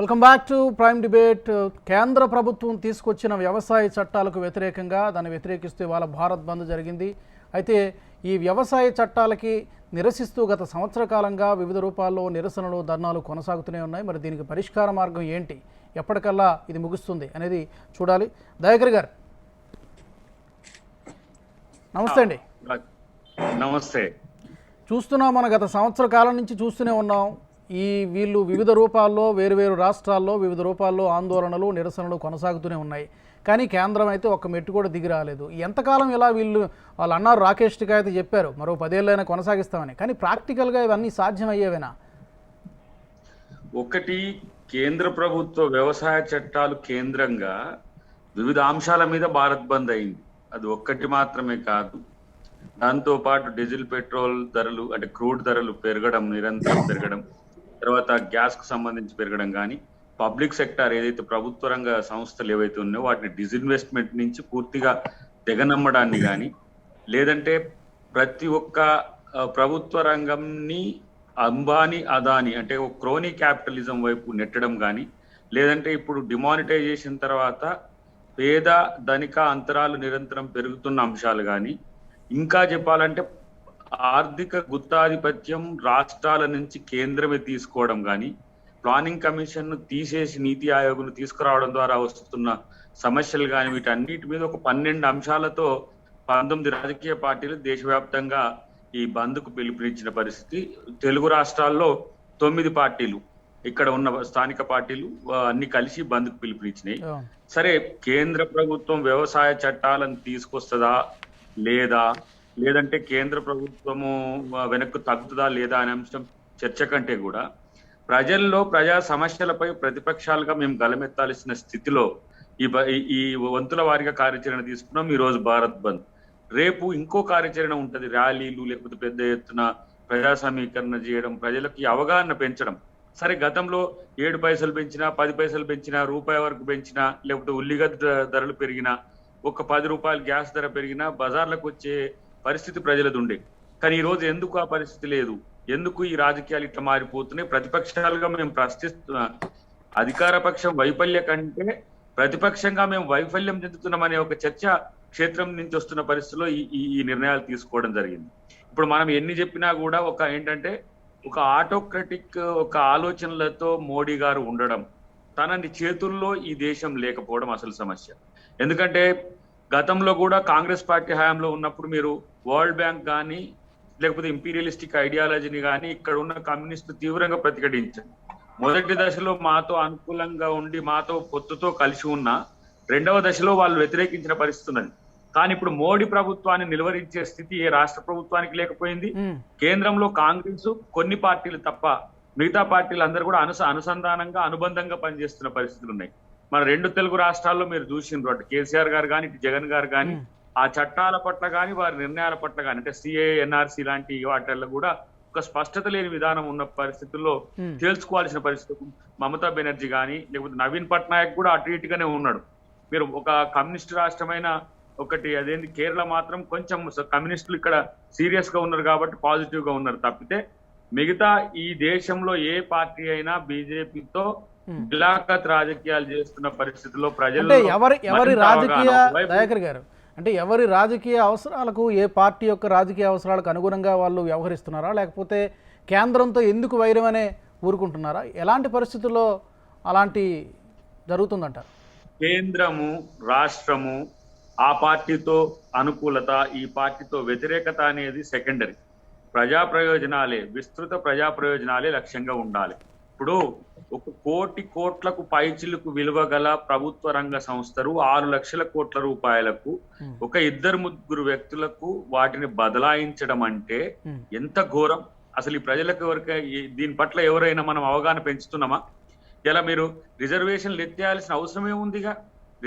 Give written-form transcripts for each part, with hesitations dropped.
Welcome back to prime debate. కేంద్ర ప్రభుత్వం తీసుకొచ్చిన వ్యవసాయ చట్టాలకు వ్యతిరేకంగా దాన్ని వ్యతిరేకిస్తూ ఇవాళ భారత్ బంద్ జరిగింది. అయితే ఈ వ్యవసాయ చట్టాలకి నిరసిస్తూ గత సంవత్సర కాలంగా వివిధ రూపాల్లో నిరసనలు ధర్నాలు కొనసాగుతూనే ఉన్నాయి. మరి దీనికి పరిష్కార మార్గం ఏంటి, ఎప్పటికల్లా ఇది ముగుస్తుంది అనేది చూడాలి. దయాకర్ గారు నమస్తే అండి. నమస్తే. చూస్తున్నాం, మన గత సంవత్సర కాలం నుంచి చూస్తూనే ఉన్నాం. వీళ్ళు వివిధ రూపాల్లో వేరువేరు రాష్ట్రాల్లో వివిధ రూపాల్లో ఆందోళనలు నిరసనలు కొనసాగుతూనే ఉన్నాయి. కానీ కేంద్రం అయితే ఒక్క మెట్టు కూడా దిగి రాలేదు. ఎంతకాలం ఇలా వాళ్ళు అన్నారు, రాకేష్ టికాయత్ చెప్పారు మరో 10 ఏళ్ళైనా కొనసాగిస్తామని. కానీ ప్రాక్టికల్గా ఇవన్నీ సాధ్యమయ్యేవేనా? ఒకటి, కేంద్ర ప్రభుత్వ వ్యవసాయ చట్టాలు కేంద్రంగా వివిధ అంశాల మీద భారత్ బంద్ అయింది. అది ఒక్కటి మాత్రమే కాదు, దాంతో పాటు డీజిల్ పెట్రోల్ ధరలు అంటే క్రూడ్ ధరలు పెరగడం, నిరంతరం పెరగడం, తర్వాత గ్యాస్ కు సంబంధించి పెరగడం, కానీ పబ్లిక్ సెక్టార్ ఏదైతే ప్రభుత్వ రంగ సంస్థలు ఏవైతే ఉన్నాయో వాటిని డిజిన్వెస్ట్మెంట్ నుంచి పూర్తిగా తెగనమ్మడాన్ని కానీ, లేదంటే ప్రతి ఒక్క ప్రభుత్వ రంగంని అంబానీ అదానీ అంటే ఒక క్రోనీ క్యాపిటలిజం వైపు నెట్టడం కానీ, లేదంటే ఇప్పుడు డిమానిటైజేషన్ తర్వాత పేద ధనిక అంతరాలు నిరంతరం పెరుగుతున్న అంశాలు కానీ, ఇంకా చెప్పాలంటే ఆర్థిక గుత్తాధిపత్యం రాష్ట్రాల నుంచి కేంద్రమే తీసుకోవడం కానీ, ప్లానింగ్ కమిషన్ ను తీసేసి నీతి ఆయోగ్ను తీసుకురావడం ద్వారా వస్తున్న సమస్యలు కానీ, వీటన్నిటి మీద ఒక 12 అంశాలతో 19 రాజకీయ పార్టీలు దేశవ్యాప్తంగా ఈ బంద్కు పిలుపునిచ్చిన పరిస్థితి. తెలుగు రాష్ట్రాల్లో 9 పార్టీలు, ఇక్కడ ఉన్న స్థానిక పార్టీలు అన్ని కలిసి బంద్కు పిలుపునిచ్చినాయి. సరే, కేంద్ర ప్రభుత్వం వ్యవసాయ చట్టాలను తీసుకొస్తుందా లేదా, లేదంటే కేంద్ర ప్రభుత్వము వెనక్కు తగ్గుతుందా లేదా అనే అంశం చర్చ కంటే కూడా ప్రజల్లో ప్రజా సమస్యలపై ప్రతిపక్షాలుగా మేము గలమెత్తాల్సిన స్థితిలో ఈ వంతుల వారిగా కార్యాచరణ తీసుకున్నాం. ఈ రోజు భారత్ బంద్. రేపు ఇంకో కార్యాచరణ ఉంటది, ర్యాలీలు, లేకపోతే పెద్ద ఎత్తున ప్రజా సమీకరణ చేయడం, ప్రజలకు అవగాహన పెంచడం. సరే, గతంలో 7 పైసలు పెంచినా, 10 పైసలు పెంచినా, రూపాయి వరకు పెంచినా, లేకపోతే ఉల్లిగడ్డ ధరలు పెరిగినా, ఒక 10 రూపాయలు గ్యాస్ ధర పెరిగినా బజార్లకు వచ్చే పరిస్థితి ప్రజలది ఉండే. కానీ ఈ రోజు ఎందుకు ఆ పరిస్థితి లేదు? ఎందుకు ఈ రాజకీయాలు ఇట్లా మారిపోతున్నాయి? ప్రతిపక్షాలుగా మేము ప్రశ్నిస్తున్నా. అధికార పక్షం వైఫల్య కంటే ప్రతిపక్షంగా మేము వైఫల్యం చెందుతున్నామనే ఒక చర్చ క్షేత్రం నుంచి వస్తున్న పరిస్థితిలో ఈ నిర్ణయాలు తీసుకోవడం జరిగింది. ఇప్పుడు మనం ఎన్ని చెప్పినా కూడా ఏంటంటే ఒక ఆటోక్రటిక్ ఒక ఆలోచనలతో మోడీ గారు ఉండడం, తనని చేతుల్లో ఈ దేశం లేకపోవడం అసలు సమస్య. ఎందుకంటే గతంలో కూడా కాంగ్రెస్ పార్టీ హయాంలో ఉన్నప్పుడు మీరు వరల్డ్ బ్యాంక్ కానీ, లేకపోతే ఇంపీరియలిస్టిక్ ఐడియాలజీని కానీ ఇక్కడ ఉన్న కమ్యూనిస్టు తీవ్రంగా ప్రతిఘటించారు. మొదటి దశలో మాతో అనుకూలంగా ఉండి మాతో పొత్తుతో కలిసి ఉన్న, రెండవ దశలో వాళ్ళు వ్యతిరేకించిన పరిస్థితి ఉన్నది. కానీ ఇప్పుడు మోడీ ప్రభుత్వాన్ని నిలువరించే స్థితి ఏ రాష్ట్ర ప్రభుత్వానికి లేకపోయింది. కేంద్రంలో కాంగ్రెస్ కొన్ని పార్టీలు తప్ప మిగతా పార్టీలు అందరూ కూడా అనుసంధానంగా అనుబంధంగా పనిచేస్తున్న పరిస్థితులు ఉన్నాయి. మన 2 తెలుగు రాష్ట్రాల్లో మీరు చూసిండ్రు, అటు కేసీఆర్ గారు కానీ ఇటు జగన్ గారు కానీ ఆ చట్టాల పట్ల కానీ వారి నిర్ణయాల పట్ల కానీ, అంటే సిఏ, ఎన్ఆర్సీ లాంటి వాటిల్లో కూడా ఒక స్పష్టత లేని విధానం ఉన్న పరిస్థితుల్లో తేల్చుకోవాల్సిన పరిస్థితి. మమతా బెనర్జీ కానీ, లేకపోతే నవీన్ పట్నాయక్ కూడా అటు ఇటుగానే ఉన్నాడు. మీరు ఒక కమ్యూనిస్ట్ రాష్ట్రమైన అదేంటి కేరళ మాత్రం కొంచెం కమ్యూనిస్టులు ఇక్కడ సీరియస్ గా ఉన్నారు కాబట్టి పాజిటివ్ గా ఉన్నారు తప్పితే, మిగతా ఈ దేశంలో ఏ పార్టీ అయినా బీజేపీతో ఇలాకత్ రాజకీయాలు చేస్తున్న పరిస్థితుల్లో ప్రజలు ఎవరి రాజకీయ అవసరాలకు, ఏ పార్టీ యొక్క రాజకీయ అవసరాలకు అనుగుణంగా వాళ్ళు వ్యవహరిస్తున్నారా, లేకపోతే కేంద్రంతో ఎందుకు వైరమనే ఊరుకుంటున్నారా? ఎలాంటి పరిస్థితుల్లో అలాంటి జరుగుతుందంటారు? కేంద్రము, రాష్ట్రము, ఆ పార్టీతో అనుకూలత, ఈ పార్టీతో వ్యతిరేకత అనేది సెకండరీ. ప్రజా ప్రయోజనాలే, విస్తృత ప్రజా ప్రయోజనాలే లక్ష్యంగా ఉండాలి. ఇప్పుడు 1 కోటి కోట్లకు పైచిలకు విలువ గల ప్రభుత్వ రంగ సంస్థలు 6 లక్షల కోట్ల రూపాయలకు ఒక 2-3 వ్యక్తులకు వాటిని బదలాయించడం అంటే ఎంత ఘోరం! అసలు ఈ ప్రజలకు దీని పట్ల ఎవరైనా మనం అవగాహన పెంచుతున్నామా? ఇలా మీరు రిజర్వేషన్లు ఎత్తేయాల్సిన అవసరమే ఉందిగా.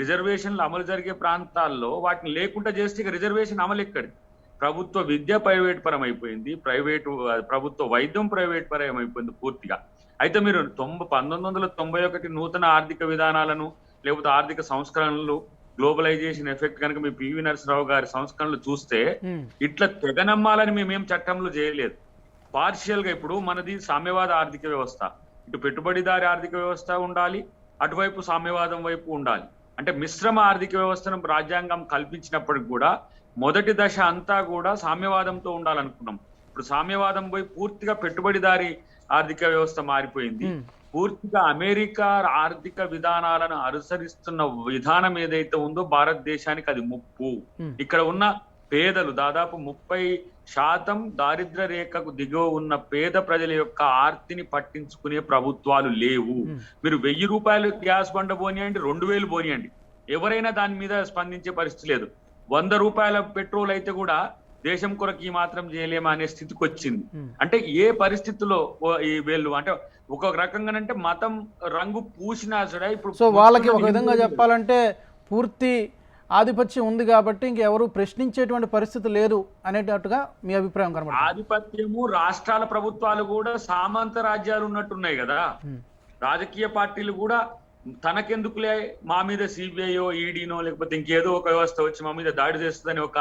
రిజర్వేషన్లు అమలు జరిగే ప్రాంతాల్లో వాటిని లేకుండా చేస్తే ఇక రిజర్వేషన్ అమలు ఎక్కడి? ప్రభుత్వ విద్య ప్రైవేట్ పరం అయిపోయింది, ప్రభుత్వ వైద్యం ప్రైవేట్ పరం అయిపోయింది పూర్తిగా. అయితే మీరు 1991 నూతన ఆర్థిక విధానాలను, లేకపోతే ఆర్థిక సంస్కరణలు, గ్లోబలైజేషన్ ఎఫెక్ట్ కనుక మీ పివి నరసింహరావు గారి సంస్కరణలు చూస్తే ఇట్లా తెగనమ్మాలని మేమేం చట్టంలో చేయలేదు. పార్షియల్ గా ఇప్పుడు మనది సామ్యవాద ఆర్థిక వ్యవస్థ. ఇటు పెట్టుబడిదారి ఆర్థిక వ్యవస్థ ఉండాలి, అటువైపు సామ్యవాదం వైపు ఉండాలి. అంటే మిశ్రమ ఆర్థిక వ్యవస్థను రాజ్యాంగం కల్పించినప్పటికి కూడా మొదటి దశ అంతా కూడా సామ్యవాదంతో ఉండాలనుకున్నాం. ఇప్పుడు సామ్యవాదం పోయి పూర్తిగా పెట్టుబడిదారి ఆర్థిక వ్యవస్థ మారిపోయింది. పూర్తిగా అమెరికా ఆర్థిక విధానాలను అనుసరిస్తున్న విధానం ఏదైతే ఉందో భారతదేశానికి అది ముప్పు. ఇక్కడ ఉన్న పేదలు దాదాపు 30% దారిద్ర్య రేఖకు దిగువ ఉన్న పేద ప్రజల యొక్క ఆర్తిని పట్టించుకునే ప్రభుత్వాలు లేవు. మీరు 1000 రూపాయలు గ్యాస్ బండ పోనీయండి, 2000 పోనీయండి, ఎవరైనా దాని మీద స్పందించే పరిస్థితి లేదు. 100 రూపాయల పెట్రోల్ అయితే కూడా దేశం కొరకు ఈ మాత్రం చేయలేమా అనే స్థితికి వచ్చింది. అంటే ఏ పరిస్థితుల్లో ఈ వీళ్ళు అంటే ఒక రకంగానంటే మతం రంగు పూసినా సరే ఇప్పుడు సో వాళ్ళకి ఒక విధంగా చెప్పాలంటే పూర్తి ఆధిపత్యం ఉంది కాబట్టి ఇంకెవరు ప్రశ్నించేటువంటి పరిస్థితి లేదు అనేటట్టుగా మీ అభిప్రాయం కనబడుతుంది. ఆధిపత్యము రాష్ట్రాల ప్రభుత్వాలు కూడా సామంత రాజ్యాలు ఉన్నట్టున్నాయి కదా. రాజకీయ పార్టీలు కూడా తనకెందుకులే మా మీద సిబిఐయో ఈడీనో లేకపోతే ఇంకేదో ఒక వ్యవస్థ వచ్చి మా మీద దాడి చేస్తుందని ఒక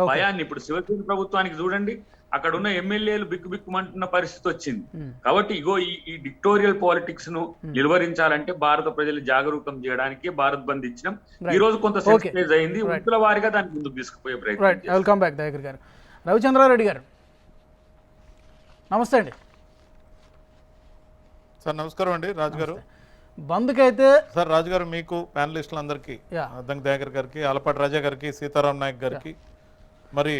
భయాన్ని ఇప్పుడు శివసేన ప్రభుత్వానికి చూడండి, అక్కడ ఉన్న ఎమ్మెల్యేలు బిక్కుమంటున్న పరిస్థితి వచ్చింది. కాబట్టి ఇగో ఈ డిక్టోరియల్ పాలిటిక్స్ ను నిర్వహించాలంటే భారత ప్రజలు జాగరూకం చేయడానికి భారత్ బంద్ ఇచ్చినాం. ఈ రోజు కొంత సెన్సిటైజ్ అయింది, వృత్తుల వారిగా దాన్ని ముందుకు తీసుకుపోయే ప్రయత్నం. వెల్కమ్ బ్యాక్ దయాకర్ గారు. రవిచంద్రారెడ్డి గారు నమస్తే అండి. సార్ నమస్కారం అండి. రాజు గారు బంద్కి అయితే సార్, రాజు గారు మీకు ప్యానలిస్టులందరికీ, అద్దంకి దయాకర్ గారికి, ఆలపాటి రాజా గారికి, సీతారాం నాయక్ గారికి, మరి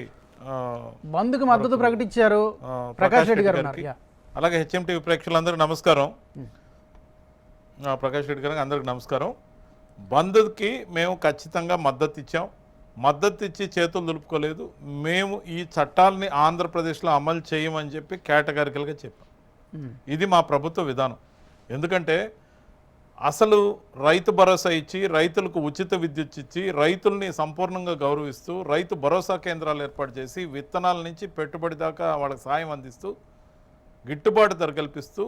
బంద్కి మద్దతు ప్రకటించారు ప్రకాష్ రెడ్డి గారు, అలాగే హెచ్ఎంటీవీ ప్రేక్షకులందరికీ నమస్కారం. ప్రకాష్ రెడ్డి గారికి అందరికి నమస్కారం. బంద్కి మేము ఖచ్చితంగా మద్దతు ఇచ్చాం. మద్దతు ఇచ్చి చేతులు దులుపుకోలేదు. మేము ఈ చట్టాలని ఆంధ్రప్రదేశ్లో అమలు చేయమని చెప్పి కేటగారికల్గా చెప్పాం. ఇది మా ప్రభుత్వ విధానం. ఎందుకంటే అసలు రైతు భరోసా ఇచ్చి, రైతులకు ఉచిత విద్యుత్ ఇచ్చి, రైతుల్ని సంపూర్ణంగా గౌరవిస్తూ, రైతు భరోసా కేంద్రాలు ఏర్పాటు చేసి, విత్తనాల నుంచి పెట్టుబడి దాకా వాళ్ళకి సాయం అందిస్తూ, గిట్టుబాటు ధర కల్పిస్తూ,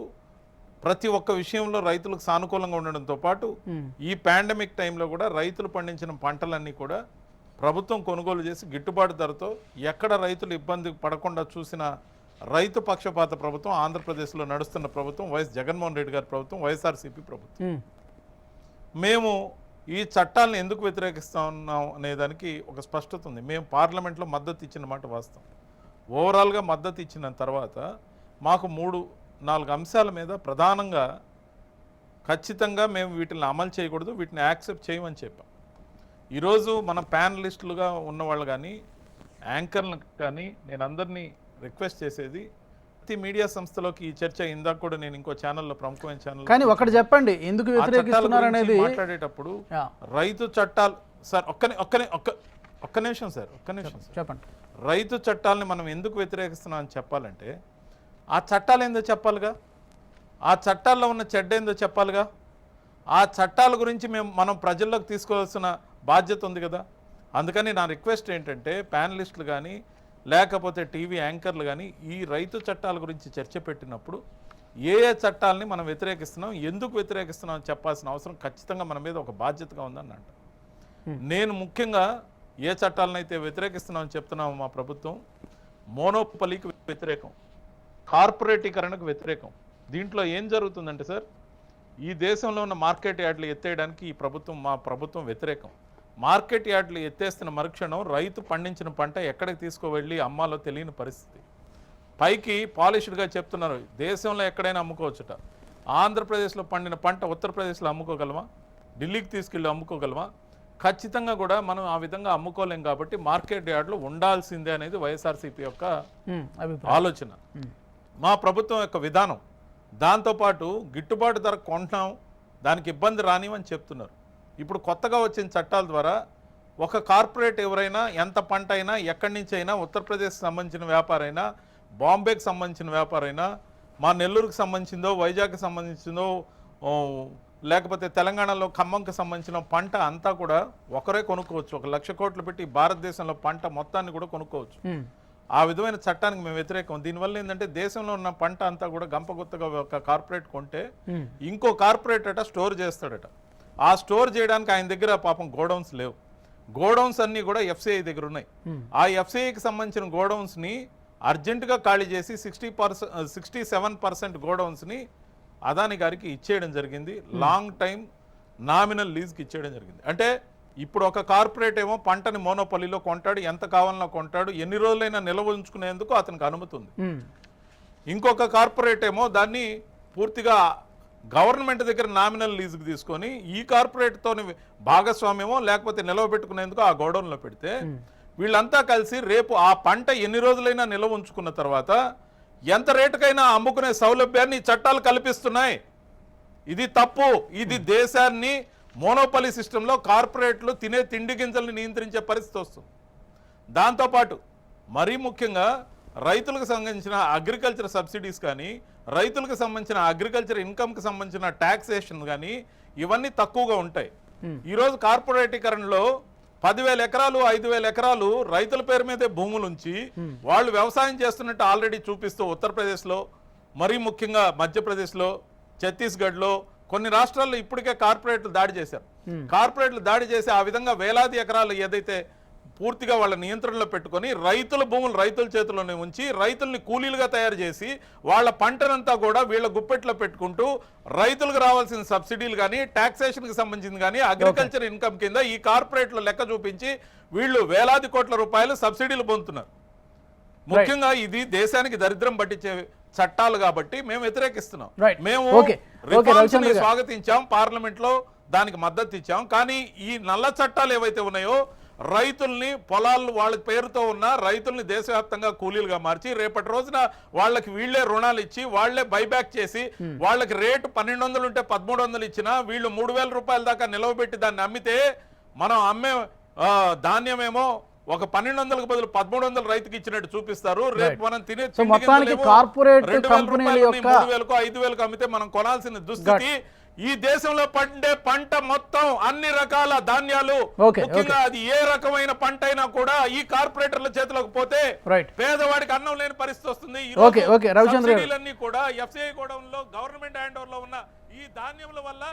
ప్రతి ఒక్క విషయంలో రైతులకు సానుకూలంగా ఉండడంతో పాటు ఈ పాండమిక్ టైంలో కూడా రైతులు పండించిన పంటలన్నీ కూడా ప్రభుత్వం కొనుగోలు చేసి గిట్టుబాటు ధరతో ఎక్కడ రైతులు ఇబ్బంది పడకుండా చూసిన రైతు పక్షపాత ప్రభుత్వం ఆంధ్రప్రదేశ్లో నడుస్తున్న ప్రభుత్వం వైఎస్ జగన్మోహన్ రెడ్డి గారి ప్రభుత్వం, వైఎస్ఆర్సీపీ ప్రభుత్వం. మేము ఈ చట్టాలను ఎందుకు వ్యతిరేకిస్తా ఉన్నాం అనేదానికి ఒక స్పష్టత ఉంది. మేము పార్లమెంట్లో మద్దతు ఇచ్చిన మాట వాస్తవం. ఓవరాల్గా మద్దతు ఇచ్చిన తర్వాత మాకు 3-4 అంశాల మీద ప్రధానంగా ఖచ్చితంగా మేము వీటిని అమలు చేయకూడదు, వీటిని యాక్సెప్ట్ చేయమని చెప్పాం. ఈరోజు మన ప్యానలిస్టులుగా ఉన్నవాళ్ళు కానీ, యాంకర్లకు కానీ నేను అందరినీ రిక్వెస్ట్ చేసేది, ప్రతి మీడియా సంస్థలోకి ఈ చర్చ, ఇందాక కూడా నేను ఇంకో ఛానల్లో, ప్రముఖమైన ఛానల్, కానీ ఒకటి చెప్పండి ఎందుకు వ్యతిరేకిస్తున్నారు అనేది మాట్లాడేటప్పుడు రైతు చట్టాలు సార్ ఒక్క నిమిషం సార్ చెప్పండి. రైతు చట్టాలని మనం ఎందుకు వ్యతిరేకిస్తున్నాం అని చెప్పాలంటే ఆ చట్టాలు ఏందో చెప్పాలిగా, ఆ చట్టాల్లో ఉన్న చెడ్డ ఏందో చెప్పాలిగా, ఆ చట్టాల గురించి మనం ప్రజల్లోకి తీసుకోవాల్సిన బాధ్యత ఉంది కదా. అందుకని నా రిక్వెస్ట్ ఏంటంటే ప్యానలిస్టులు కానీ లేకపోతే టీవీ యాంకర్లు కానీ ఈ రైతు చట్టాల గురించి చర్చ పెట్టినప్పుడు ఏ చట్టాలని మనం వ్యతిరేకిస్తున్నాం, ఎందుకు వ్యతిరేకిస్తున్నాం అని చెప్పాల్సిన అవసరం ఖచ్చితంగా మన మీద ఒక బాధ్యతగా ఉందని అంట. నేను ముఖ్యంగా ఏ చట్టాలనైతే వ్యతిరేకిస్తున్నామని చెప్తున్నాము, మా ప్రభుత్వం మోనోపలీకి వ్యతిరేకం, కార్పొరేటీకరణకు వ్యతిరేకం. దీంట్లో ఏం జరుగుతుందంటే సార్, ఈ దేశంలో ఉన్న మార్కెట్ యార్డులు ఎత్తేయడానికి మా ప్రభుత్వం వ్యతిరేకం. మార్కెట్ యార్డులు ఎత్తేస్తున్న మరుక్షణం రైతు పండించిన పంట ఎక్కడికి తీసుకువెళ్ళి అమ్మాలో తెలియని పరిస్థితి. పైకి పాలిష్డ్గా చెప్తున్నారు దేశంలో ఎక్కడైనా అమ్ముకోవచ్చుట. ఆంధ్రప్రదేశ్లో పండిన పంట ఉత్తరప్రదేశ్లో అమ్ముకోగలమా, ఢిల్లీకి తీసుకెళ్ళి అమ్ముకోగలమా? ఖచ్చితంగా కూడా మనం ఆ విధంగా అమ్ముకోలేం. కాబట్టి మార్కెట్ యార్డులు ఉండాల్సిందే అనేది వైఎస్ఆర్సీపీ యొక్క ఆలోచన, మా ప్రభుత్వం యొక్క విధానం. దాంతోపాటు గిట్టుబాటు ధర కొంటాం, దానికి ఇబ్బంది రానివని చెప్తున్నారు. ఇప్పుడు కొత్తగా వచ్చిన చట్టాల ద్వారా ఒక కార్పొరేట్ ఎవరైనా ఎంత పంట అయినా ఎక్కడి నుంచి అయినా, ఉత్తరప్రదేశ్కి సంబంధించిన వ్యాపారైనా, బాంబేకి సంబంధించిన వ్యాపారైనా, మా నెల్లూరుకి సంబంధించిందో, వైజాగ్కి సంబంధించిందో, లేకపోతే తెలంగాణలో ఖమ్మంకి సంబంధించిన పంట అంతా కూడా ఒకరే కొనుక్కోవచ్చు. 1 లక్ష కోట్లు పెట్టి భారతదేశంలో పంట మొత్తాన్ని కూడా కొనుక్కోవచ్చు. ఆ విధమైన చట్టానికి మేము వ్యతిరేకం. దీనివల్ల ఏంటంటే దేశంలో ఉన్న పంట అంతా కూడా గంపగుత్తగా ఒక కార్పొరేట్ కొంటే ఇంకో కార్పొరేట్ అట స్టోర్ చేస్తాడట. ఆ స్టోర్ చేయడానికి ఆయన దగ్గర పాపం గోడౌన్స్ లేవు. గోడౌన్స్ అన్నీ కూడా ఎఫ్సిఐ దగ్గర ఉన్నాయి. ఆ ఎఫ్సిఐకి సంబంధించిన గోడౌన్స్ని అర్జెంటుగా ఖాళీ చేసి 67% గోడౌన్స్ని అదాని గారికి ఇచ్చేయడం జరిగింది. లాంగ్ టైం నామినల్ లీజ్కి ఇచ్చేయడం జరిగింది. అంటే ఇప్పుడు ఒక కార్పొరేట్ ఏమో పంటని మోనోపల్లిలో కొంటాడు, ఎంత కావాలన్నా కొంటాడు, ఎన్ని రోజులైనా నిల్వ ఉంచుకునేందుకు అతనికి అనుమతి ఉంది. ఇంకొక కార్పొరేట్ ఏమో దాన్ని పూర్తిగా గవర్నమెంట్ దగ్గర నామినల్ లీజుకి తీసుకొని ఈ కార్పొరేట్తో భాగస్వామ్యమో లేకపోతే నిల్వ పెట్టుకునేందుకు ఆ గోడౌన్లో పెడితే వీళ్ళంతా కలిసి రేపు ఆ పంట ఎన్ని రోజులైనా నిల్వ ఉంచుకున్న తర్వాత ఎంత రేటుకైనా అమ్ముకునే సౌలభ్యాన్ని చట్టాలు కల్పిస్తున్నాయి. ఇది తప్పు. ఇది దేశాన్ని మోనోపలి సిస్టంలో కార్పొరేట్లు తినే తిండి గింజల్ని నియంత్రించే పరిస్థితి వస్తుంది. దాంతోపాటు మరీ ముఖ్యంగా రైతులకు సంబంధించిన అగ్రికల్చర్ సబ్సిడీస్ కానీ, రైతులకు సంబంధించిన అగ్రికల్చర్ ఇన్కమ్కి సంబంధించిన ట్యాక్సేషన్ కానీ ఇవన్నీ తక్కువగా ఉంటాయి. ఈరోజు కార్పొరేటీకరణలో 10,000 ఎకరాలు 5,000 ఎకరాలు రైతుల పేరు మీదే భూములుంచి వాళ్ళు వ్యవసాయం చేస్తున్నట్టు ఆల్రెడీ చూపిస్తూ ఉత్తరప్రదేశ్లో, మరీ ముఖ్యంగా మధ్యప్రదేశ్లో, ఛత్తీస్గఢ్లో కొన్ని రాష్ట్రాల్లో ఇప్పటికే కార్పొరేట్లు దాడి చేశారు. కార్పొరేట్లు దాడి చేసి ఆ విధంగా వేలాది ఎకరాలు ఏదైతే పూర్తిగా వాళ్ళ నియంత్రణలో పెట్టుకొని రైతుల భూములు రైతుల చేతిలోనే ఉంచి రైతుల్ని కూలీలుగా తయారు చేసి వాళ్ళ పంటనంతా కూడా వీళ్ళ గుప్పెట్లో పెట్టుకుంటూ రైతులకు రావాల్సిన సబ్సిడీలు కానీ, ట్యాక్సేషన్కి సంబంధించింది కానీ, అగ్రికల్చర్ ఇన్కమ్ కింద ఈ కార్పొరేట్లు లెక్క చూపించి వీళ్ళు వేలాది కోట్ల రూపాయలు సబ్సిడీలు పొందుతున్నారు. ముఖ్యంగా ఇది దేశానికి దరిద్రం పట్టించే చట్టాలు కాబట్టి మేము వ్యతిరేకిస్తున్నాం. మేము రిఫార్మ్స్ ని స్వాగతించాం, పార్లమెంట్ లో దానికి మద్దతు ఇచ్చాం. కానీ ఈ నల్ల చట్టాలు ఏవైతే ఉన్నాయో రైతుల్ని పొలాలు వాళ్ళ పేరుతో ఉన్న రైతుల్ని దేశవ్యాప్తంగా కూలీలుగా మార్చి రేపటి రోజున వాళ్ళకి వీళ్లే రుణాలు ఇచ్చి వాళ్లే బైబ్యాక్ చేసి వాళ్ళకి రేటు 1,200 ఉంటే 1,300 ఇచ్చినా వీళ్ళు 3,000 రూపాయల దాకా నిలవబెట్టి దాన్ని అమ్మితే మనం అమ్మే ధాన్యమేమో ఒక 1,200కు బదులు 1,300 రైతుకి ఇచ్చినట్టు చూపిస్తారు. రేపు మనం తినే 3,000కు 5,000కు అమ్మితే మనం కొనాల్సిన దుస్థితి. ఈ దేశంలో పండే పంట మొత్తం అన్ని రకాల ధాన్యాలు, ముఖ్యంగా అది ఏ రకమైన పంట అయినా కూడా ఈ కార్పొరేటర్ల చేతిలోకి పోతే పేదవాడికి అన్నం లేని పరిస్థితి వస్తుంది. సబ్సిడీలన్నీ కూడా ఎఫ్సిఐ గోడౌన్లో గవర్నమెంట్ హ్యాండ్ ఓవర్ లో ఉన్న ఈ ధాన్యముల వల్ల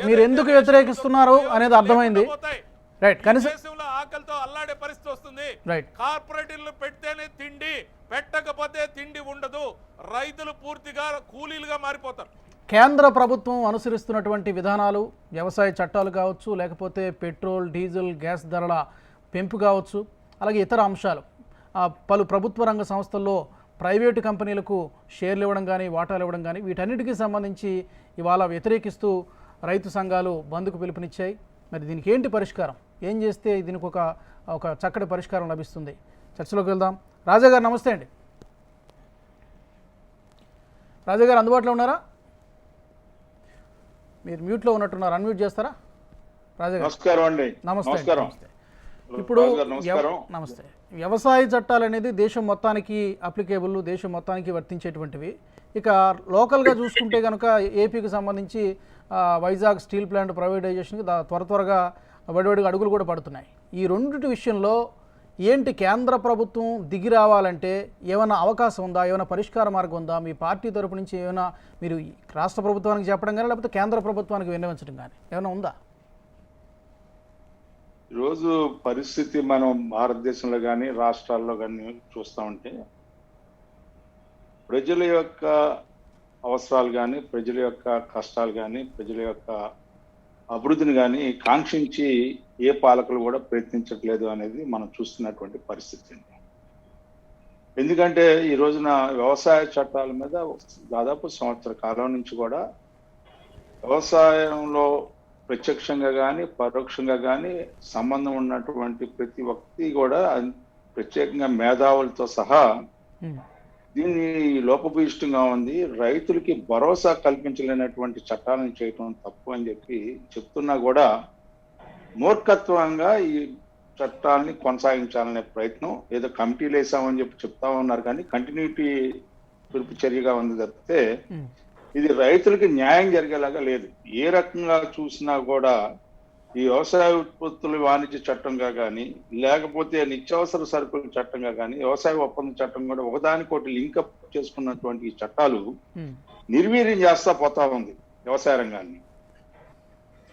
మీరు ఎందుకు వ్యతిరేకిస్తున్నారు అనేది అర్థమైంది. దేశంలో ఆకలితో అల్లాడే పరిస్థితి వస్తుంది. కార్పొరేటర్లు పెడితేనే తిండి, పెట్టకపోతే తిండి ఉండదు. రైతులు పూర్తిగా కూలీలుగా మారిపోతారు. కేంద్ర ప్రభుత్వం అనుసరిస్తున్నటువంటి విధానాలు, వ్యవసాయ చట్టాలు కావచ్చు, లేకపోతే పెట్రోల్, డీజిల్, గ్యాస్ ధరల పెంపు కావచ్చు, అలాగే ఇతర అంశాలు, పలు ప్రభుత్వ రంగ సంస్థల్లో ప్రైవేటు కంపెనీలకు షేర్లు ఇవ్వడం కానీ, వాటాలు ఇవ్వడం కానీ, వీటన్నిటికీ సంబంధించి ఇవాళ వ్యతిరేకిస్తూ రైతు సంఘాలు బంద్కు పిలుపునిచ్చాయి. మరి దీనికి ఏంటి పరిష్కారం? ఏం చేస్తే దీనికి ఒక చక్కటి పరిష్కారం లభిస్తుంది? చర్చలోకి వెళ్దాం. రాజా గారు నమస్తే అండి. రాజా గారు అందుబాటులో ఉన్నారా? మీరు మ్యూట్లో ఉన్నట్టున్నారు, అన్మ్యూట్ చేస్తారా? రాజా గారు నమస్కారం అండి. నమస్తే. ఇప్పుడు నమస్తే. వ్యవసాయ చట్టాలు అనేది దేశం మొత్తానికి అప్లికేబుల్, దేశం మొత్తానికి వర్తించేటువంటివి. ఇక లోకల్గా చూసుకుంటే కనుక ఏపీకి సంబంధించి వైజాగ్ స్టీల్ ప్లాంట్ ప్రైవేటైజేషన్కి త్వరగా వడివడిగా అడుగులు కూడా పడుతున్నాయి. ఈ రెండింటి విషయంలో ఏంటి కేంద్ర ప్రభుత్వం దిగి రావాలంటే ఏమైనా అవకాశం ఉందా? ఏమైనా పరిష్కార మార్గం ఉందా? మీ పార్టీ తరపు నుంచి ఏమైనా మీరు రాష్ట్ర ప్రభుత్వానికి చెప్పడం కానీ, లేకపోతే కేంద్ర ప్రభుత్వానికి విన్నవించడం కానీ ఏమైనా ఉందా? ఈరోజు పరిస్థితి మనం భారతదేశంలో కానీ రాష్ట్రాల్లో కానీ చూస్తూ ఉంటే ప్రజల యొక్క అవసరాలు కానీ, ప్రజల యొక్క కష్టాలు కానీ, ప్రజల యొక్క అభివృద్ధిని కానీ కాంక్షించి ఏ పాలకులు కూడా ప్రయత్నించట్లేదు అనేది మనం చూస్తున్నటువంటి పరిస్థితి. ఎందుకంటే ఈ రోజున వ్యవసాయ చట్టాల మీద దాదాపు సంవత్సర కాలం నుంచి కూడా వ్యవసాయంలో ప్రత్యక్షంగా కానీ పరోక్షంగా కానీ సంబంధం ఉన్నటువంటి ప్రతి ఒక్కటి కూడా ప్రత్యేకంగా మేధావులతో సహా దీన్ని లోపభూయిష్టంగా ఉంది, రైతులకి భరోసా కల్పించలేనటువంటి చట్టాలను చేయటం తప్పు అని చెప్పి చెప్తున్నా కూడా మూర్ఖత్వంగా ఈ చట్టాలని కొనసాగించాలనే ప్రయత్నం, ఏదో కమిటీలు వేసామని చెప్పి చెప్తా ఉన్నారు కానీ కంటిన్యూటీ పిలుపు చర్యగా ఉంది తప్పితే ఇది రైతులకి న్యాయం జరిగేలాగా లేదు. ఏ రకంగా చూసినా కూడా ఈ వ్యవసాయ ఉత్పత్తుల వాణిజ్య చట్టంగా కానీ, లేకపోతే నిత్యావసర సరుకుల చట్టంగా కానీ, వ్యవసాయ ఒప్పంద చట్టం కూడా ఒకదానికొకటి లింకప్ చేసుకున్నటువంటి ఈ చట్టాలు నిర్వీర్యం చేస్తా పోతా ఉంది వ్యవసాయ రంగాన్ని.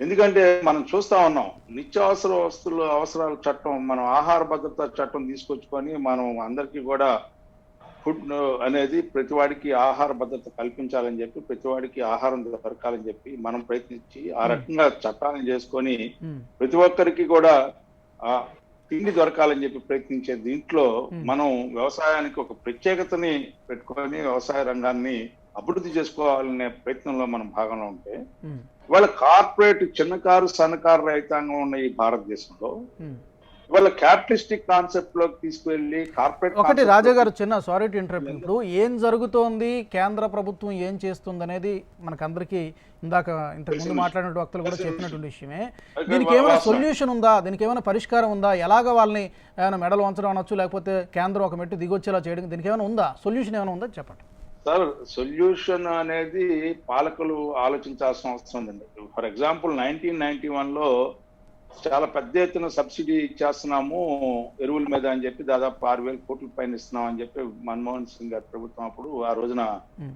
ఎందుకంటే మనం చూస్తా ఉన్నాం, నిత్యావసర వస్తువుల అవసరాల చట్టం, మనం ఆహార భద్రతా చట్టం తీసుకొచ్చుకొని మనం అందరికీ కూడా ఫుడ్ అనేది ప్రతివాడికి ఆహార భద్రత కల్పించాలని చెప్పి, ప్రతివాడికి ఆహారం దొరకాలని చెప్పి మనం ప్రయత్నించి ఆ రకంగా చట్టాలను చేసుకొని ప్రతి ఒక్కరికి కూడా ఆ తిండి దొరకాలని చెప్పి ప్రయత్నించే దీంట్లో మనం వ్యవసాయానికి ఒక ప్రత్యేకతని పెట్టుకొని వ్యవసాయ రంగాన్ని అభివృద్ధి చేసుకోవాలనే ప్రయత్నంలో మనం భాగంలో ఉంటే, వాళ్ళ కార్పొరేట్ చిన్నకారు సన్నకారు రైతాంగం ఉన్న ఈ భారతదేశంలో వాళ్ళ క్యాపిటలిస్టిక్ కాన్సెప్ట్ లోకి తీసుకువెళ్ళి కార్పొరేట్ ఒకటి రాజా గారు చిన్న సారీ టు ఇంటరప్ట్, ఇప్పుడు ఏం జరుగుతోంది, కేంద్ర ప్రభుత్వం ఏం చేస్తుంది అనేది మనకందరికీ ఇందాక ఇంతకు ముందు మాట్లాడిన వక్తలు కూడా చెప్పినటువంటి విషయమే. దీనికి ఏమైనా సొల్యూషన్ ఉందా, దీనికి ఏమైనా పరిష్కారం ఉందా, ఎలాగ వాళ్ళని ఏమైనా మెడలు వంచడం అనొచ్చు, లేకపోతే కేంద్రం ఒక మెట్టు దిగొచ్చేలా చేయడం, దీనికి ఏమైనా ఉందా, సొల్యూషన్ ఏమైనా ఉందా చెప్పండి. సార్, సొల్యూషన్ అనేది పాలకులు ఆలోచించాల్సిన అవసరం ఉందండి. ఫర్ ఎగ్జాంపుల్ 1991లో చాలా పెద్ద ఎత్తున సబ్సిడీ ఇచ్చేస్తున్నాము ఎరువుల మీద అని చెప్పి, దాదాపు 6,000 కోట్ల పైన ఇస్తున్నాం అని చెప్పి మన్మోహన్ సింగ్ గారి ప్రభుత్వం అప్పుడు, ఆ రోజున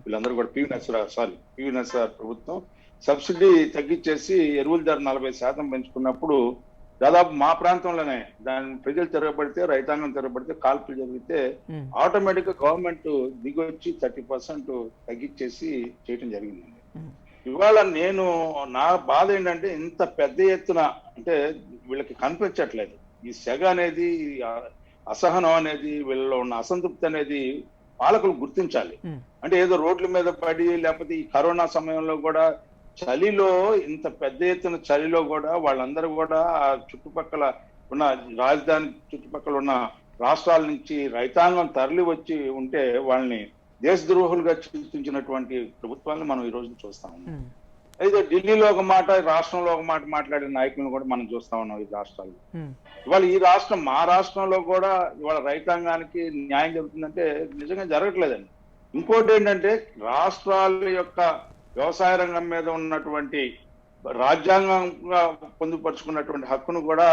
వీళ్ళందరూ కూడా పివి నరసింహారావు ప్రభుత్వం సబ్సిడీ తగ్గించేసి ఎరువుల ధర 40% పెంచుకున్నప్పుడు, దాదాపు మా ప్రాంతంలోనే దాని ప్రజలు తిరగబడితే, రైతాంగం తిరగబడితే, కాల్పులు జరిగితే ఆటోమేటిక్ గా గవర్నమెంట్ దిగొచ్చి 30% తగ్గించేసి చేయటం జరిగిందండి. ఇవాళ నా బాధ ఏంటంటే, ఇంత పెద్ద ఎత్తున అంటే వీళ్ళకి కనిపించట్లేదు ఈ సెగ అనేది, అసహనం అనేది, వీళ్ళలో ఉన్న అసంతృప్తి అనేది పాలకులు గుర్తించాలి. అంటే ఏదో రోడ్ల మీద పడి, లేకపోతే ఈ కరోనా సమయంలో కూడా చలిలో, ఇంత పెద్ద ఎత్తున చలిలో కూడా వాళ్ళందరూ కూడా ఆ చుట్టుపక్కల ఉన్న రాజధాని చుట్టుపక్కల ఉన్న రాష్ట్రాల నుంచి రైతాంగం తరలి వచ్చి ఉంటే వాళ్ళని దేశద్రోహులుగా చూపించినటువంటి ప్రభుత్వాన్ని మనం ఈ రోజు చూస్తా ఉన్నాం. అయితే ఢిల్లీలో ఒక మాట, రాష్ట్రంలో ఒక మాట మాట్లాడే నాయకులను కూడా మనం చూస్తా ఉన్నాం ఈ రాష్ట్రాల్లో. ఇవాళ ఈ రాష్ట్రం, మా రాష్ట్రంలో కూడా ఇవాళ రైతాంగానికి న్యాయం జరుగుతుందంటే నిజంగా జరగట్లేదండి. ఇంకోటి ఏంటంటే, రాష్ట్రాల యొక్క వ్యవసాయ రంగం మీద ఉన్నటువంటి రాజ్యాంగంగా పొందుపరుచుకున్నటువంటి హక్కును కూడా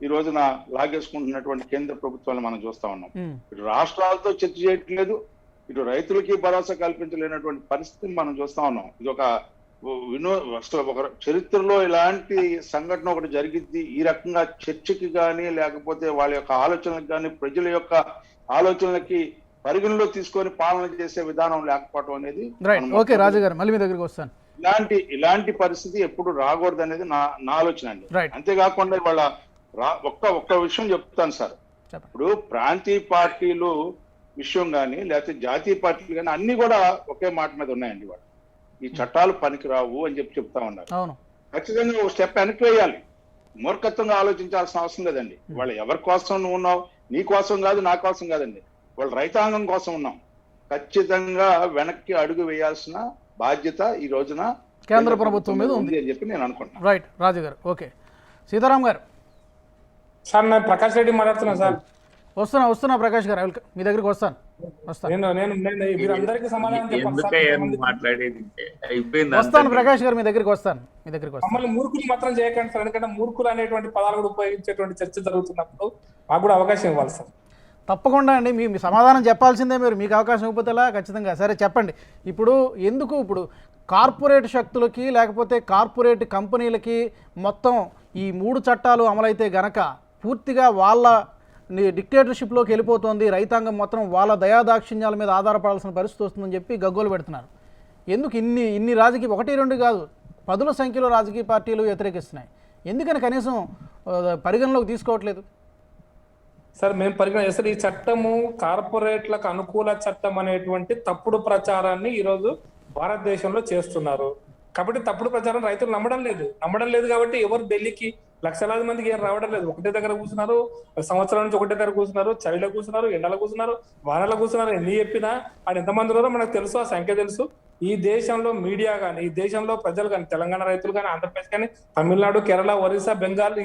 ఈ రోజున లాగేసుకుంటున్నటువంటి కేంద్ర ప్రభుత్వాన్ని మనం చూస్తా ఉన్నాం. ఇటు రాష్ట్రాలతో చర్చ చేయట్లేదు, ఇటు రైతులకి భరోసా కల్పించలేనటువంటి పరిస్థితిని మనం చూస్తా ఉన్నాం. ఇది ఒక ఒక చరిత్రలో ఇలాంటి సంఘటన ఒకటి జరిగింది. ఈ రకంగా చర్చకి కానీ, లేకపోతే వాళ్ళ యొక్క ఆలోచనలకు కానీ, ప్రజల యొక్క ఆలోచనలకి పరిగణలో తీసుకొని పాలన చేసే విధానం లేకపోవడం అనేది. ఓకే రాజు గారు, మళ్ళీ మీ దగ్గరికి వస్తాను. ఇలాంటి పరిస్థితి ఎప్పుడు రాకూడదు అనేది నా ఆలోచన అండి. అంతేకాకుండా ఇవాళ ఒక్క విషయం చెప్తాను సార్. ఇప్పుడు ప్రాంతీయ పార్టీలు విషయం కానీ, లేకపోతే జాతీయ పార్టీలు కానీ అన్ని కూడా ఒకే మాట మీద ఉన్నాయండి. వాళ్ళు ఈ చట్టాలు పనికిరావు అని చెప్తా ఉన్నారు. ఖచ్చితంగా ఒక స్టెప్ వెనక్కి వేయాలి. మూర్ఖత్వంగా ఆలోచించాల్సిన అవసరం లేదండి. వాళ్ళు ఎవరి కోసం నువ్వు ఉన్నావు, నీ కోసం కాదు, నా కోసం కాదండి, వాళ్ళు రైతాంగం కోసం ఉన్నాం. ఖచ్చితంగా వెనక్కి అడుగు వేయాల్సిన బాధ్యత ఈ రోజున కేంద్ర ప్రభుత్వం మీద ఉంది అని చెప్పి నేను అనుకుంటున్నాను. రైట్ రాజు గారు. ఓకే సీతారాం గారు. సార్, నేను ప్రకాష్ రెడ్డి మాట్లాడుతున్నా సార్. వస్తున్నా ప్రకాష్ గారు, మీ దగ్గరికి వస్తాను. వస్తాను ప్రకాష్ గారు, మీ దగ్గరికి వస్తాను. మమ్మల్ని మూర్ఖులు మాత్రం చేయకండి సార్, ఎందుకంటే మూర్ఖులు అనేటువంటి పదాలు కూడా ఉపయోగించేటువంటి చర్చ జరుగుతున్నప్పుడు మాకు కూడా అవకాశం ఇవ్వాలి సార్. తప్పకుండా అండి, మీ సమాధానం చెప్పాల్సిందే మీరు. మీకు అవకాశం ఇవ్వకపోతేలా ఖచ్చితంగా. సరే చెప్పండి. ఇప్పుడు కార్పొరేట్ శక్తులకి, లేకపోతే కార్పొరేట్ కంపెనీలకి మొత్తం ఈ 3 చట్టాలు అమలైతే గనక పూర్తిగా వాళ్ళ డిక్టేటర్షిప్లోకి వెళ్ళిపోతుంది, రైతాంగం మొత్తం వాళ్ళ దయాదాక్షిణ్యాల మీద ఆధారపడాల్సిన పరిస్థితి వస్తుందని చెప్పి గగ్గోలు పెడుతున్నారు. ఎందుకు ఇన్ని రాజకీయ 1-2 కాదు 10ల సంఖ్యలో రాజకీయ పార్టీలు వ్యతిరేకిస్తున్నాయి? ఎందుకని కనీసం పరిగణలోకి తీసుకోవట్లేదు? సార్, మేము పరిగణ ఈ చట్టము కార్పొరేట్లకు అనుకూల చట్టం అనేటువంటి తప్పుడు ప్రచారాన్ని ఈరోజు భారతదేశంలో చేస్తున్నారు. కాబట్టి తప్పుడు ప్రచారం రైతులు నమ్మడం లేదు కాబట్టి ఎవరు ఢిల్లీకి లక్షలాది మందికి ఏం రావడం లేదు. ఒకటే దగ్గర కూర్చున్నారు, సంవత్సరం నుంచి ఒకటే దగ్గర కూర్చున్నారు, చలిలో కూర్చున్నారు, ఎండలో కూర్చున్నారు, వానలో కూర్చున్నారు. ఎన్ని చెప్పినా ఆడ ఎంతమంది ఉన్నారో మనకు తెలుసు, ఆ సంఖ్య తెలుసు. ఈ దేశంలో మీడియా కానీ, ఈ దేశంలో ప్రజలు కానీ, తెలంగాణ రైతులు కానీ, ఆంధ్రప్రదేశ్ కానీ, తమిళనాడు, కేరళ, ఒరిస్సా, బెంగాల్,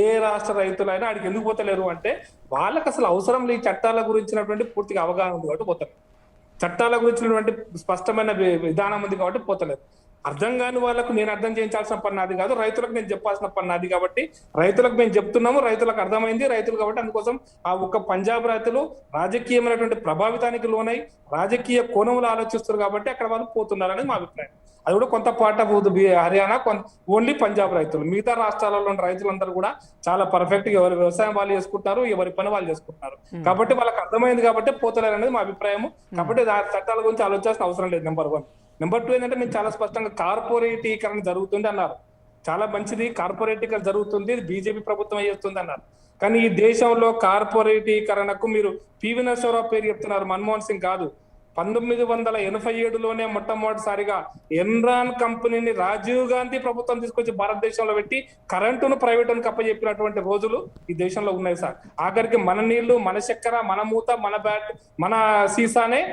ఏ రాష్ట్ర రైతులైనా ఆడికి ఎందుకు పోతలేరు అంటే వాళ్ళకి అసలు అవసరం ఈ చట్టాల గురించినటువంటి పూర్తిగా అవగాహన ఉంది కాబట్టి పోతలేరు. చట్టాల గురించినటువంటి స్పష్టమైన విధానం ఉంది కాబట్టి పోతలేదు. అర్థం కాని వాళ్ళకు నేను అర్థం చేయించాల్సిన పని నాది కాదు, రైతులకు నేను చెప్పాల్సిన పని నాది. కాబట్టి రైతులకు మేము చెప్తున్నాము, రైతులకు అర్థమైంది, రైతులు కాబట్టి అందుకోసం ఆ ఒక్క పంజాబ్ రైతులు రాజకీయమైనటువంటి ప్రభావితానికి లోనై రాజకీయ కోణంలో ఆలోచిస్తారు కాబట్టి అక్కడ వాళ్ళు పోతున్నారని మా అభిప్రాయం. అది కూడా కొంత part of Haryana, only Punjab రైతులు. మిగతా రాష్ట్రాలలో ఉన్న రైతులందరూ కూడా చాలా పర్ఫెక్ట్ గా ఎవరి వ్యవసాయం వాళ్ళు చేసుకుంటారు, ఎవరి పని వాళ్ళు చేసుకుంటున్నారు. కాబట్టి వాళ్ళకి అర్థమైంది కాబట్టి పోతలేరు అనేది మా అభిప్రాయం. కాబట్టి చట్టాల గురించి ఆలోచించాల్సిన అవసరం లేదు. నెంబర్ 1. నెంబర్ 2 ఏంటంటే మీరు చాలా స్పష్టంగా కార్పొరేటీకరణ జరుగుతుంది అన్నారు. చాలా మంచిది, కార్పొరేటీకరణ జరుగుతుంది, బీజేపీ ప్రభుత్వం చేస్తుంది అన్నారు. కానీ ఈ దేశంలో కార్పొరేటీకరణకు మీరు పివి నరసింహారావు పేరు చెప్తున్నారు, మన్మోహన్ సింగ్ కాదు. 1987లోనే మొట్టమొదటిసారిగా ఎన్రాన్ కంపెనీని రాజీవ్ గాంధీ ప్రభుత్వం తీసుకొచ్చి భారతదేశంలో పెట్టి కరెంటును ప్రైవేటును కప్పచెప్పినటువంటి రోజులు ఈ దేశంలో ఉన్నాయి సార్. ఆఖరికి మన నీళ్లు, మన చక్కెర, మన మూత, మన బ్యాట్, మన సీసానే,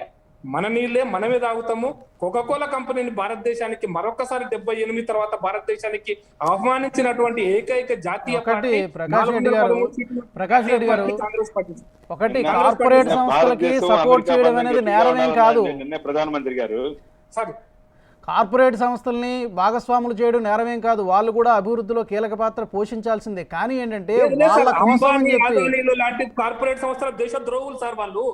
మన నీళ్ళే మనమే తాగుతాము. కోకాకోలా కంపెనీని భారతదేశానికి మరొకసారి 78 తర్వాత భారతదేశానికి ఆహ్వానించినటువంటి ఏకైక జాతీయ పార్టీ ప్రకాష్ రెడ్డి గారు కాంగ్రెస్ పార్టీ. ఒకటి కార్పొరేట్ సంస్థలకి సపోర్ట్ చేయడం అనేది నేరమేం కాదు. నిన్నే ప్రధానమంత్రి గారు సార్ కార్పొరేట్ సంస్థల్ని భాగస్వాములు చేయడం నేరమేం కాదు, వాళ్ళు కూడా అభివృద్ధిలో కీలక పాత్ర పోషించాల్సిందే. కానీ ఏంటంటే వాళ్ళ కోసం అని చెప్పి లాంటి కార్పొరేట్ సంస్థల దేశ ద్రోహులు సార్ వాళ్ళు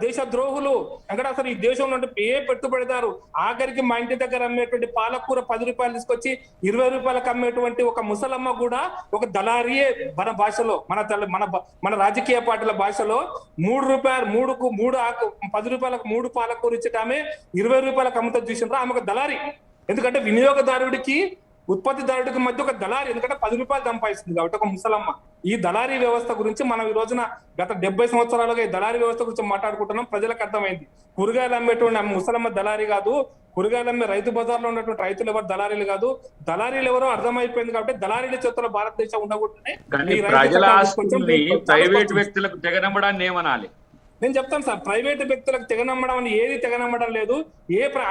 దేశ ద్రోహులు. ఎక్కడ అసలు ఈ దేశంలో ఏ పెట్టుబడిదారు ఆఖరికి మా ఇంటి దగ్గర అమ్మేటువంటి పాలకూర 10 రూపాయలు తీసుకొచ్చి 20 రూపాయలకు అమ్మేటువంటి ఒక ముసలమ్మ కూడా ఒక దళారియే. మన భాషలో, మన రాజకీయ పార్టీల భాషలో 3 రూపాయలు 10 రూపాయలకు 3 పాలకూర ఇచ్చటమే 20 రూపాయలకు అమ్ముతా చూసినారా, ఆమె ఒక దళారి. ఎందుకంటే వినియోగదారుడికి ఉత్పత్తిదారుడికి మధ్య ఒక దళారి, ఎందుకంటే 10 రూపాయలు సంపాదిస్తుంది కాబట్టి ఒక ముసలమ్మ. ఈ దళారీ వ్యవస్థ గురించి మనం ఈ రోజున గత 70 సంవత్సరాలుగా ఈ దళారీ వ్యవస్థ గురించి మాట్లాడుకుంటున్నాం. ప్రజలకు అర్థమైంది, కూరగాయలు అమ్మేటువంటి ముసలమ్మ దళారీ కాదు, కూరగాయలు అమ్మే రైతు బజార్లో ఉన్నటువంటి రైతులు ఎవరు దళారీలు కాదు, దళారీలు ఎవరో అర్థమైపోయింది. కాబట్టి దళారీల చేతుల్లో భారతదేశం ఉండకూడదని ప్రజల ఆస్తుల్ని ప్రైవేట్ వ్యక్తులకు తెగనమ్మడాన్ని ఏమనాలి? నేను చెప్తాను సార్, ప్రైవేట్ వ్యక్తులకు తెగనమ్మడం అని ఏది తెగనమ్మడం లేదు.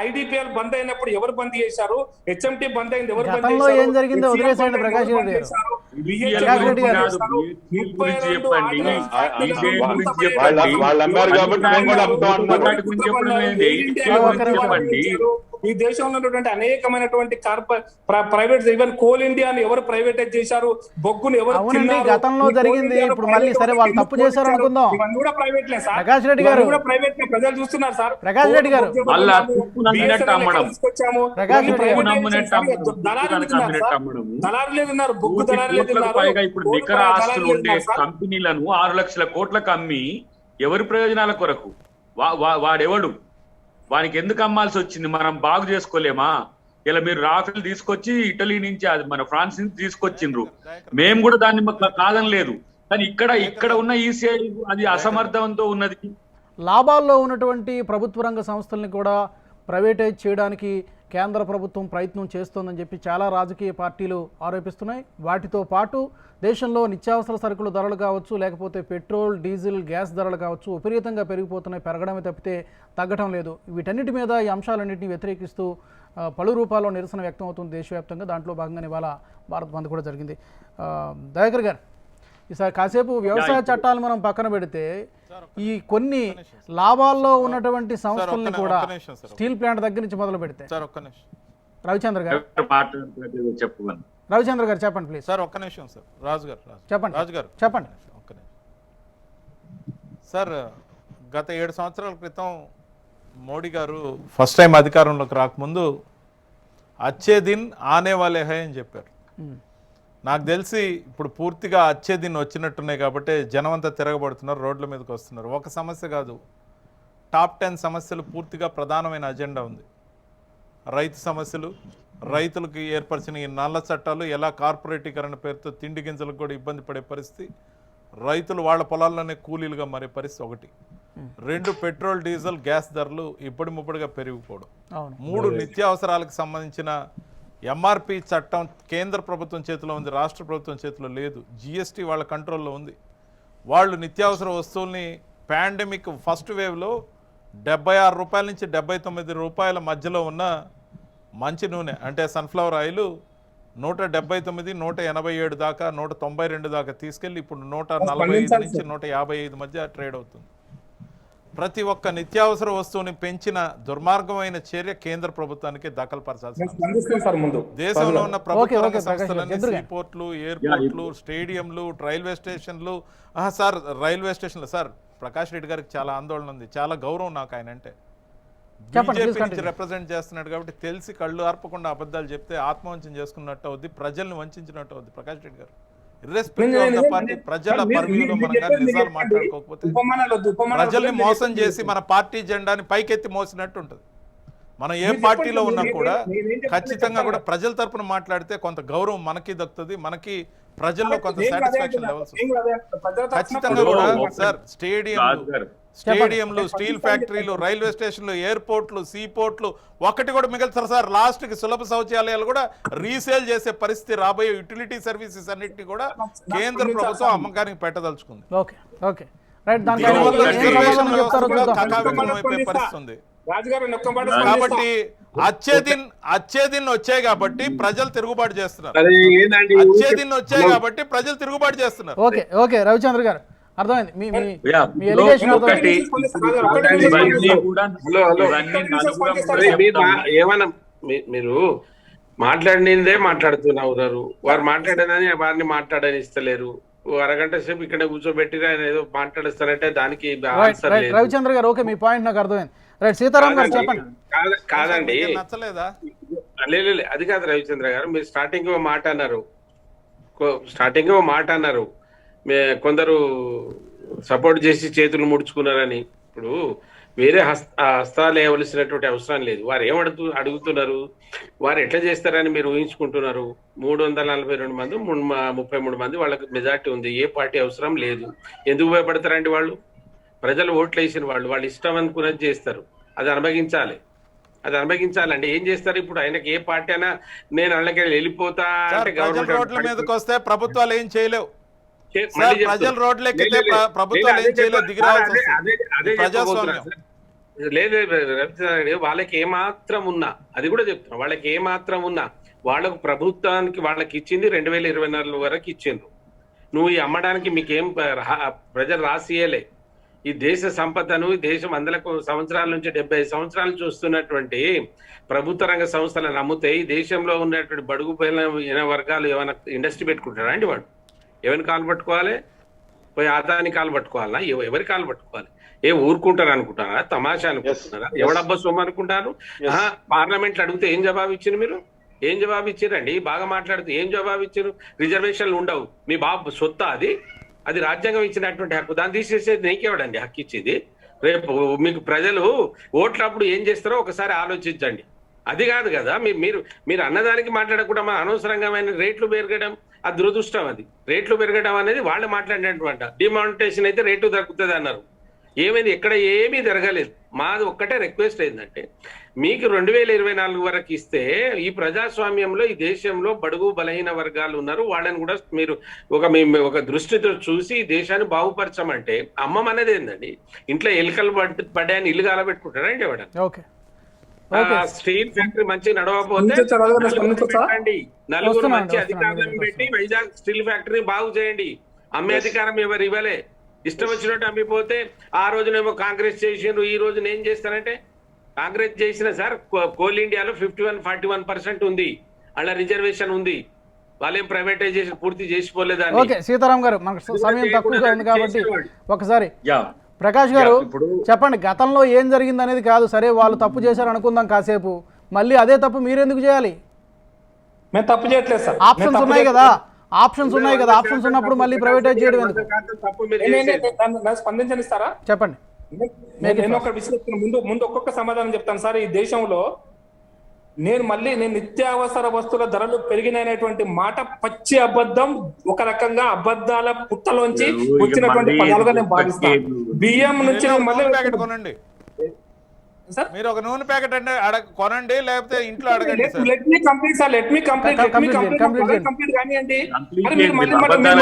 ఐడిపిఎల్ బంద్ అయినప్పుడు ఎవరు బంద్ చేశారు, హెచ్ఎంటీ బంద్ అయింది ఎవరు బంద్ చేశారు, ఏం జరిగిందో వదిలేసేయండి ప్రకాష్ రెడ్డి గారు. ఈ దేశంలో ఉన్నటువంటి అనేకమైనటువంటి ప్రైవేట్, ఈవెన్ కోల్ ఇండియాని ఎవరు ప్రైవేటైజ్ చేశారు, బొగ్గును ఎవరు గతంలో జరిగింది. ఇప్పుడు మళ్ళీ సరే వాళ్ళు తప్పు చేశారు అనుకుందాం. ఇవన్నీ కూడా ప్రైవేట్లే సార్, ప్రకాష్ రెడ్డి గారు కూడా ప్రైవేట్ ప్రజలు చూస్తున్నారు సార్. ప్రకాష్ రెడ్డి గారు దళారులే ఉన్నారు, బొగ్గు దళారులే ఉన్నారు. ఇప్పుడు నికర ఆస్తులు ఉండే కంపెనీలను 6 లక్షల కోట్లకు అమ్మి ఎవరి ప్రయోజనాల కొరకు? వాడెవడు? వానికి ఎందుకు అమ్మాల్సి వచ్చింది? మనం బాగు చేసుకోలేమా? ఇలా మీరు రాఫెల్ తీసుకొచ్చి ఇటలీ నుంచి, అది మన ఫ్రాన్స్ నుంచి తీసుకొచ్చిండ్రు, మేము కూడా దాన్ని కాదనలేదు. కానీ ఇక్కడ ఉన్న ఈసీఐ అది అసమర్థంతో ఉన్నది. లాభాల్లో ఉన్నటువంటి ప్రభుత్వ రంగ సంస్థల్ని కూడా ప్రైవేటైజ్ చేయడానికి కేంద్ర ప్రభుత్వం ప్రయత్నం చేస్తోందని చెప్పి చాలా రాజకీయ పార్టీలు ఆరోపిస్తున్నాయి. వాటితో పాటు దేశంలో నిత్యావసర సరుకుల ధరలు కావచ్చు, లేకపోతే పెట్రోల్, డీజిల్, గ్యాస్ ధరలు కావచ్చు విపరీతంగా పెరిగిపోతున్నాయి. పెరగడమే తప్పితే తగ్గడం లేదు. వీటన్నిటి మీద ఈ అంశాలన్నింటినీ వ్యతిరేకిస్తూ పలు రూపాల్లో నిరసన వ్యక్తం అవుతుంది దేశవ్యాప్తంగా. దాంట్లో భాగంగా ఇవాళ భారత్ బంద్ కూడా జరిగింది. దయాకర్ గారు, ఈసారి కాసేపు వ్యవసాయ చట్టాలు మనం పక్కన పెడితే ఈ కొన్ని లాభాల్లో ఉన్నటువంటి సంస్థల్ని కూడా స్టీల్ ప్లాంట్ దగ్గర నుంచి మొదలు పెడితే రవిచంద్ర గారు చెప్పండి ప్లీజ్. సార్ ఒక్క నిమిషం సార్. రాజు గారు చెప్పండి. ఒక్క నిమిషం సార్. గత 7 సంవత్సరాల క్రితం మోడీ గారు ఫస్ట్ టైం అధికారంలోకి రాకముందు అచ్చే దిన్ ఆనే వాలే హై అని చెప్పారు. నాకు తెలిసి ఇప్పుడు పూర్తిగా అచ్చే దిన్ వచ్చినట్టున్నాయి కాబట్టి జనం అంతా తిరగబడుతున్నారు, రోడ్ల మీదకి వస్తున్నారు. ఒక సమస్య కాదు, టాప్ 10 సమస్యలు పూర్తిగా ప్రధానమైన అజెండా ఉంది. రైతు సమస్యలు, రైతులకు ఏర్పరిచిన ఈ నల్ల చట్టాలు, ఎలా కార్పొరేటీకరణ పేరుతో తిండి గింజలకు కూడా ఇబ్బంది పడే పరిస్థితి, రైతులు వాళ్ళ పొలాల్లోనే కూలీలుగా మారే పరిస్థితి ఒకటి. 2 పెట్రోల్, డీజిల్, గ్యాస్ ధరలు ఇప్పటి ముప్పటిగా పెరిగిపోవడం. 3 నిత్యావసరాలకు సంబంధించిన ఎంఆర్పి చట్టం కేంద్ర ప్రభుత్వం చేతిలో ఉంది, రాష్ట్ర ప్రభుత్వం చేతిలో లేదు. జిఎస్టీ వాళ్ళ కంట్రోల్లో ఉంది. వాళ్ళు నిత్యావసర వస్తువుల్ని పాండమిక్ ఫస్ట్ వేవ్లో 76 రూపాయల నుంచి 79 రూపాయల మధ్యలో ఉన్న మంచి నూనె అంటే సన్ఫ్లవర్ ఆయిల్ 179, 187 దాకా, 192 దాకా తీసుకెళ్ళి ఇప్పుడు 145 నుంచి 155 మధ్య ట్రేడ్ అవుతుంది. ప్రతి ఒక్క నిత్యావసర వస్తువుని పెంచిన దుర్మార్గమైన చర్య కేంద్ర ప్రభుత్వానికి దఖలు పరచాల్సిన అవసరం. స్పందిస్తాను సార్ ముందు. దేశంలో ఉన్న ప్రభుత్వ రంగ ఓకే, సంస్థలన్నీ ఎదురుగా. సీపోర్ట్లు, ఎయిర్పోర్ట్లు, స్టేడియంలు, రైల్వే స్టేషన్లు. సార్ రైల్వే స్టేషన్లు సార్ ప్రకాష్ రెడ్డి గారికి చాలా ఆందోళన ఉంది, చాలా గౌరవం నాకు ఆయన అంటే. చెప్పండి, బీజేపీ please నుంచి continue. రిప్రజెంట్ చేస్తున్నాడు కాబట్టి తెలిసి కళ్ళు ఆర్పకుండా అబద్ధాలు చెప్తే ఆత్మవంచన చేసుకున్నట్టు అవుద్ది, ప్రజల్ని వంచినట్టు అవుద్ది ప్రకాష్ రెడ్డి గారు. ఇర్రెస్పెక్టివ్ ఆఫ్ ద పార్టీ, ప్రజల పర్వ్యూలో మనం కానీ నిజాలు మాట్లాడుకోకపోతే ప్రజల్ని మోసం చేసి మన పార్టీ జెండాని పైకెత్తి మోసినట్టు ఉంటుంది. మనం ఏ పార్టీలో ఉన్నా కూడా ఖచ్చితంగా కూడా ప్రజల తరపున మాట్లాడితే కొంత గౌరవం మనకి దక్కుతుంది, మనకి ప్రజల్లో కొంత సాటిస్ఫాక్షన్ లెవెల్స్ ఖచ్చితంగా కూడా. సార్ స్టేడియంలు, స్టీల్ ఫ్యాక్టరీలు, రైల్వే స్టేషన్లు, ఎయిర్పోర్ట్లు, సీపోర్ట్లు ఒక్కటి కూడా మిగతా సార్. లాస్ట్కి సులభ శౌచాలయాలు కూడా రీసేల్ చేసే పరిస్థితి రాబోయే యుటిలిటీ సర్వీసెస్ అన్నిటిని కూడా కేంద్ర ప్రభుత్వం అమ్మకానికి పెట్టదలుచుకుంది. Okay okay right. దానికి రిజర్వేషన్ వ్యవస్థ కూడా కకావికలం అయిపోయే పరిస్థితి ఉంది. కాబట్టి అచ్చేదిన్ వచ్చాయి కాబట్టి ప్రజలు తిరుగుబాటు చేస్తున్నారు. అచ్చేదిన్ వచ్చాయి కాబట్టి ప్రజలు తిరుగుబాటు చేస్తున్నారు. ఓకే ఓకే రవిచంద్ర గారు అర్థమైంది మీ ఎలిగేషన్ అర్థమైంది. ఏమన్నా మీరు మాట్లాడినదే మాట్లాడుతున్నారు, వారు మాట్లాడేదని వారిని మాట్లాడనిస్తలేరు. అరగంట సేపు ఇక్కడ కూర్చోబెట్టి ఆయన ఏదో మాట్లాడిస్తారంటే దానికి రవిచంద్ర గారు ఓకే, మీ పాయింట్ నాకు అర్థమైంది. రైట్, సీతారాం గారు చెప్పండి. కాదండి, నచ్చలేదా? లేదు అది కాదు రవిచంద్ర గారు, మీరు స్టార్టింగ్ మాట అన్నారు కొందరు సపోర్ట్ చేసి చేతులు ముడుచుకున్నారని. ఇప్పుడు వేరే హస్తాలు వేయవలసినటువంటి అవసరం లేదు. వారు అడుగుతున్నారు, వారు ఎట్లా చేస్తారని మీరు ఊహించుకుంటున్నారు. 342 మంది 33 మంది వాళ్ళకి మెజార్టీ ఉంది. ఏ పార్టీ అవసరం లేదు. ఎందుకు భయపడతారండి? వాళ్ళు ప్రజలు ఓట్లు వేసిన వాళ్ళు ఇష్టం అనుకున్నది చేస్తారు. అది అనుభవించాలండి. ఏం చేస్తారు ఇప్పుడు? ఆయనకి ఏ పార్టీ అయినా నేను అళ్ళకి వెళ్ళిపోతా అంటే రోడ్ల మీదకి వస్తే ప్రభుత్వాలు ఏం చేయలేవు. ప్రజలు రోడ్లు ఎక్కితే ప్రభుత్వాలు ఏం చేయలేవు, దిగి రావాల్సి వస్తుంది. ప్రజాస్వామ్యం లేదు రవిచంద్ర, వాళ్ళకి ఏమాత్రం ఉన్నా, అది కూడా చెప్తున్నా, వాళ్ళకి ఏమాత్రం ఉన్నా వాళ్ళకు ప్రభుత్వానికి వాళ్ళకి ఇచ్చింది 2024 వరకు ఇచ్చిండ్రు. నువ్వు ఈ అమ్మడానికి మీకేం ప్రజలు రాసియలే. ఈ దేశ సంపదను, దేశం 100 సంవత్సరాల నుంచి 75 సంవత్సరాలు చూస్తున్నటువంటి ప్రభుత్వ రంగ సంస్థలను అమ్ముతే ఈ దేశంలో ఉన్నటువంటి బడుగు బలైన వర్గాలు ఏమైనా ఇండస్ట్రీ పెట్టుకుంటారా అండి? వాడు ఎవరిని కాలు పట్టుకోవాలి? పోయి ఆదాని కాలు పట్టుకోవాలన్నా? ఎవరి కాలు పట్టుకోవాలి? ఊరుకుంటారు అనుకుంటారా? తమాషా అనుకుంటున్నారా? ఎవడబ్బా సొమ్ము అనుకుంటారు? పార్లమెంట్లో అడిగితే ఏం జవాబు ఇచ్చారు? మీరు ఏం జవాబు ఇచ్చారండి? బాగా మాట్లాడుతూ ఏం జవాబు ఇచ్చారు? రిజర్వేషన్లు ఉండవు, మీ బాబు సొత్తా అది రాజ్యాంగం ఇచ్చినటువంటి హక్కు, దాన్ని తీసేసేది నీకేవాడండి హక్కు ఇచ్చేది? రేపు మీకు ప్రజలు ఓట్లప్పుడు ఏం చేస్తారో ఒకసారి ఆలోచించండి. అది కాదు కదా మీరు అన్నదానికి మాట్లాడకుండా మన అనవసరంగా రేట్లు పెరగడం, అది దురదృష్టం. అది రేట్లు పెరగడం అనేది వాళ్ళు మాట్లాడినటువంటి డిమానిటేషన్ అయితే రేటు దక్కుతుంది అన్నారు. ఏమైంది? ఎక్కడ ఏమీ జరగలేదు. మాది ఒక్కటే రిక్వెస్ట్ ఏంటంటే, మీకు 2024 వరకు ఇస్తే ఈ ప్రజాస్వామ్యంలో ఈ దేశంలో బడుగు బలహీన వర్గాలు ఉన్నారు, వాళ్ళని కూడా మీరు ఒక దృష్టితో చూసి ఈ దేశాన్ని బాగుపరచమంటే, అమ్మం అనేది ఏందండి? ఇంట్లో ఎలుకలు పడ్డాయని ఇల్లు కాలబెట్టుకుంటారండి ఎవడని? స్టీల్ ఫ్యాక్టరీ మంచిగా నడవకపోతే నలుగురు మంచి అధికారులను పెట్టి వైజాగ్ స్టీల్ ఫ్యాక్టరీ బాగు చేయండి. అమ్మే అధికారం ఎవరు ఇవ్వలే. ఇష్టం వచ్చినట్టు అమ్మిపోతే ఆ రోజునేమో కాంగ్రెస్ చేసిండ్రు, ఈ రోజు నేను చేస్తానంటే కాంగ్రెస్ చేసిన సార్ కోల్ ఇండియాలో 51-41% ఉంది, అలా రిజర్వేషన్ ఉంది. వాళ్ళేం ప్రైవేటైజేషన్ పూర్తి చేసిపోలేదని. ఓకే సీతారాం గారు, మనకు సమయం తక్కువగా ఉంది కాబట్టి ఒకసారి ప్రకాష్ గారు చెప్పండి. గతంలో ఏం జరిగింది అనేది కాదు, సరే వాళ్ళు తప్పు చేశారు అనుకుందాం కాసేపు, మళ్ళీ అదే తప్పు మీరెందుకు చేయాలి? మేము తప్పు చేయట్లేదు సార్. ఆప్షన్స్ ఉన్నాయి కదా, ఆప్షన్స్ ఉన్నప్పుడు మళ్ళీ ప్రైవేటైజ్ చేయడం ఎందుకు? స్పందించనిస్తారా? చెప్పండి. నేను ఒక విషయం ముందు ఒక్కొక్క సమాధానం చెప్తాను సార్. ఈ దేశంలో నేను నిత్యావసర వస్తువుల ధరలు పెరిగినటువంటి మాట పచ్చి అబద్ధం, ఒక రకంగా అబద్ధాల పుట్టలోంచి వచ్చినటువంటి పదాలుగా నేను భావిస్తాను. బియ్యం నుంచి కొనండి మీరు, ఒక నూనె ప్యాకెట్ అంటే కొనండి, లేకపోతే ఇంట్లో అడగండి. Let me complete sir, let me complete కానివ్వండి. మరి మీరు మళ్ళీ నేను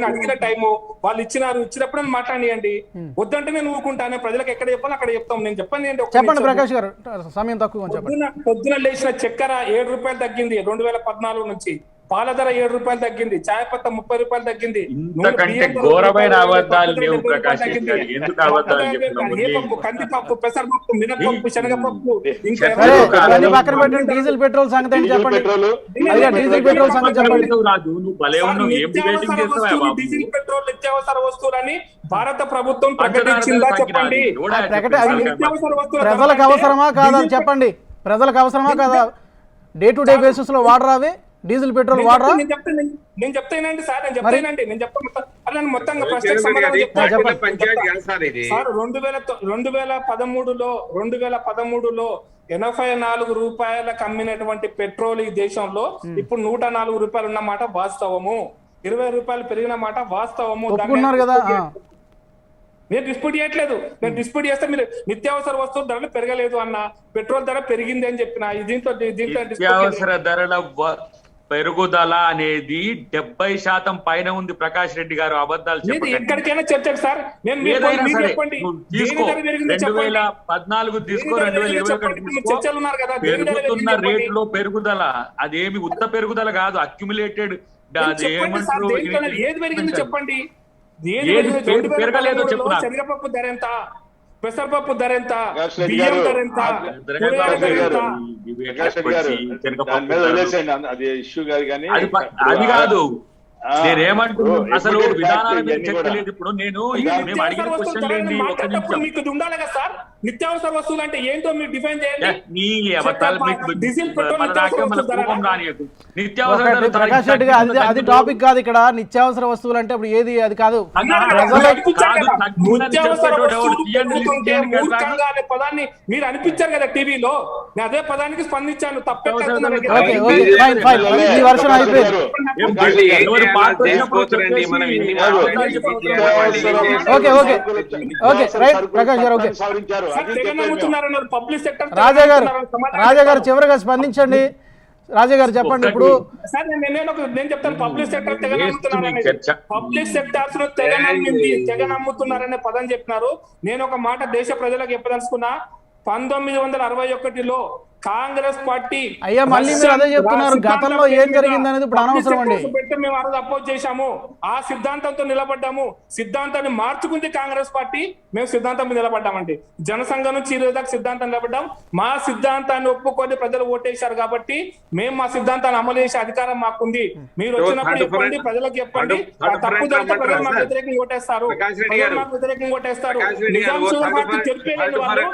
అడిగిన టైము వాళ్ళు ఇచ్చినప్పుడు నేను మాట్లాడియండి. వద్దంటే నేను ఊరుకుంటాను. ప్రజలకు ఎక్కడ చెప్పాలి అక్కడ చెప్తాం. నేను చెప్పండి ప్రకాష్ గారు, సమయం తక్కువ. పొద్దున లేచిన చక్కెర 7 రూపాయలు తగ్గింది 2014 నుంచి. పాల ధర 7 రూపాయలు తగ్గింది, చాయ్ పత్త 30 రూపాయలు తగ్గింది, ఇంతకంటే ఘోరమైన అబద్ధాలు లేవు ప్రకాష్ రెడ్డి గారు. ఎందుకు అబద్ధాలు పప్పు, కందిపప్పు, పెసరపప్పు, మినపప్పు, శనగపప్పు, ఇంకా సరే అవన్నీ పక్కన పెట్టండి. డీజిల్ పెట్రోల్ సంగతి ఏంటి చెప్పండి. అదిగా డీజిల్ పెట్రోల్ సంగతి చెప్పండి. నువ్వు భలే ఉన్నావు. ఏం డిబేటింగ్ చేస్తావా బాబు? డీజిల్ పెట్రోల్ నిత్యావసర వస్తువులని భారత ప్రభుత్వం ప్రకటించిందా చెప్పండి. ప్రజలకు అవసరమా కాదా అని చెప్పండి. ప్రజలకు అవసరమా కాదా? డే టు డే బేసిస్ లో వాడరా అవి? డీజిల్ పెట్రోల్ వాడరా? నేను చెప్తానండి సార్, నేను చెప్తానండి, నేను చెప్తాను మొత్తంగా ప్రశ్నకు సమాధానం చెప్తాను సార్. 2013లో 84 రూపాయలకు అమ్మినటువంటి పెట్రోల్ ఈ దేశంలో ఇప్పుడు 104 రూపాయలు ఉన్న మాట వాస్తవము. 20 రూపాయలు పెరిగిన మాట వాస్తవము. ఒప్పుకున్నారు కదా. నేను డిస్ప్యూట్ చేయట్లేదు. నేను డిస్ప్యూట్ చేస్తే మీరు నిత్యావసర వస్తువుల ధరలు పెరగలేదు అన్న, పెట్రోల్ ధర పెరిగింది అని చెప్పిన. దీంట్లో నిత్యావసర ధరల పెరుగుదల అనేది 70% పైన ఉంది. ప్రకాష్ రెడ్డి గారు అబద్ధాలు చెప్పండి. ఎక్కడికైనా చర్చకు సార్. నేను తీసుకో 2014 తీసుకో, 2021 చర్చలు ఉన్నారు కదా, పెరుగుతున్న రేట్లో పెరుగుదల అదేమి ఉత్త పెరుగుదల కాదు, అక్యుములేటెడ్. ఏది పెరిగింది చెప్పండి. పెరగలేదు చెప్పు. శనగపప్పు ధర ఎంత, పెసరపప్పు ధర ఎంత, బియ్యం ధర ఎంత, అది ఇష్యూ కాదు కానీ అది కాదు. నేనేమంటున్నాను అసలు విధానాల మీద చర్చ లేదు. ఇప్పుడు మేము అడిగిన క్వశ్చన్ ఏంటి? ఒక నిమిషం. మీకు ఉండాలి కదా సార్. నిత్యావసర వస్తువులు అంటే ఏంటో మీరు డిఫైన్ చేయండి. ప్రకాష్ రెడ్డి గారు అది టాపిక్ కాదు ఇక్కడ. నిత్యావసర వస్తువులు అంటే ఇప్పుడు ఏది అది కాదు. పదాన్ని మీరు అనిపించారు కదా టీవీలో, నేను అదే పదానికి స్పందించాను. తప్పే ఈ వర్షం అయిపోయింది. రాజా గారు చివరిగా స్పందించండి. రాజా గారు చెప్పండి. ఇప్పుడు నేను చెప్తాను. పబ్లిక్ సెక్టర్ పబ్లిక్ సెక్టార్స్ లో తెగ నమ్ముతున్నారనే పదం చెప్పినారు. నేను ఒక మాట దేశ ప్రజలకు చెప్పదలుచుకున్నా. 1961లో కాంగ్రెస్ పార్టీ అయ్యా మళ్ళీ మీరు అదే చెప్తున్నారు. గతంలో ఏం జరిగింది అనేది ఇప్పుడు అనవసరం అండి. మేము ఆ రోజు అపోజ్ చేశాము, ఆ సిద్ధాంతంతో నిలబడ్డాము. సిద్ధాంతాన్ని మార్చుకుంది కాంగ్రెస్ పార్టీ, మేము సిద్ధాంతం మీద నిలబడ్డామండి. జనసంఘం నుంచి ఈ రోజు సిద్ధాంతం నిలబడ్డాం. మా సిద్ధాంతాన్ని ఒప్పుకొని ప్రజలు ఓటేశారు కాబట్టి మేము మా సిద్ధాంతాన్ని అమలు చేసే అధికారం మాకుంది. మీరు వచ్చినప్పుడు చెప్పండి, ప్రజలకు చెప్పండి. తప్పు జరిగితే ప్రజలు మాకు వ్యతిరేకంగా ఓటేస్తారు, మాకు వ్యతిరేకంగా ఓటేస్తారు. నిజాం చెప్పేది వాళ్ళు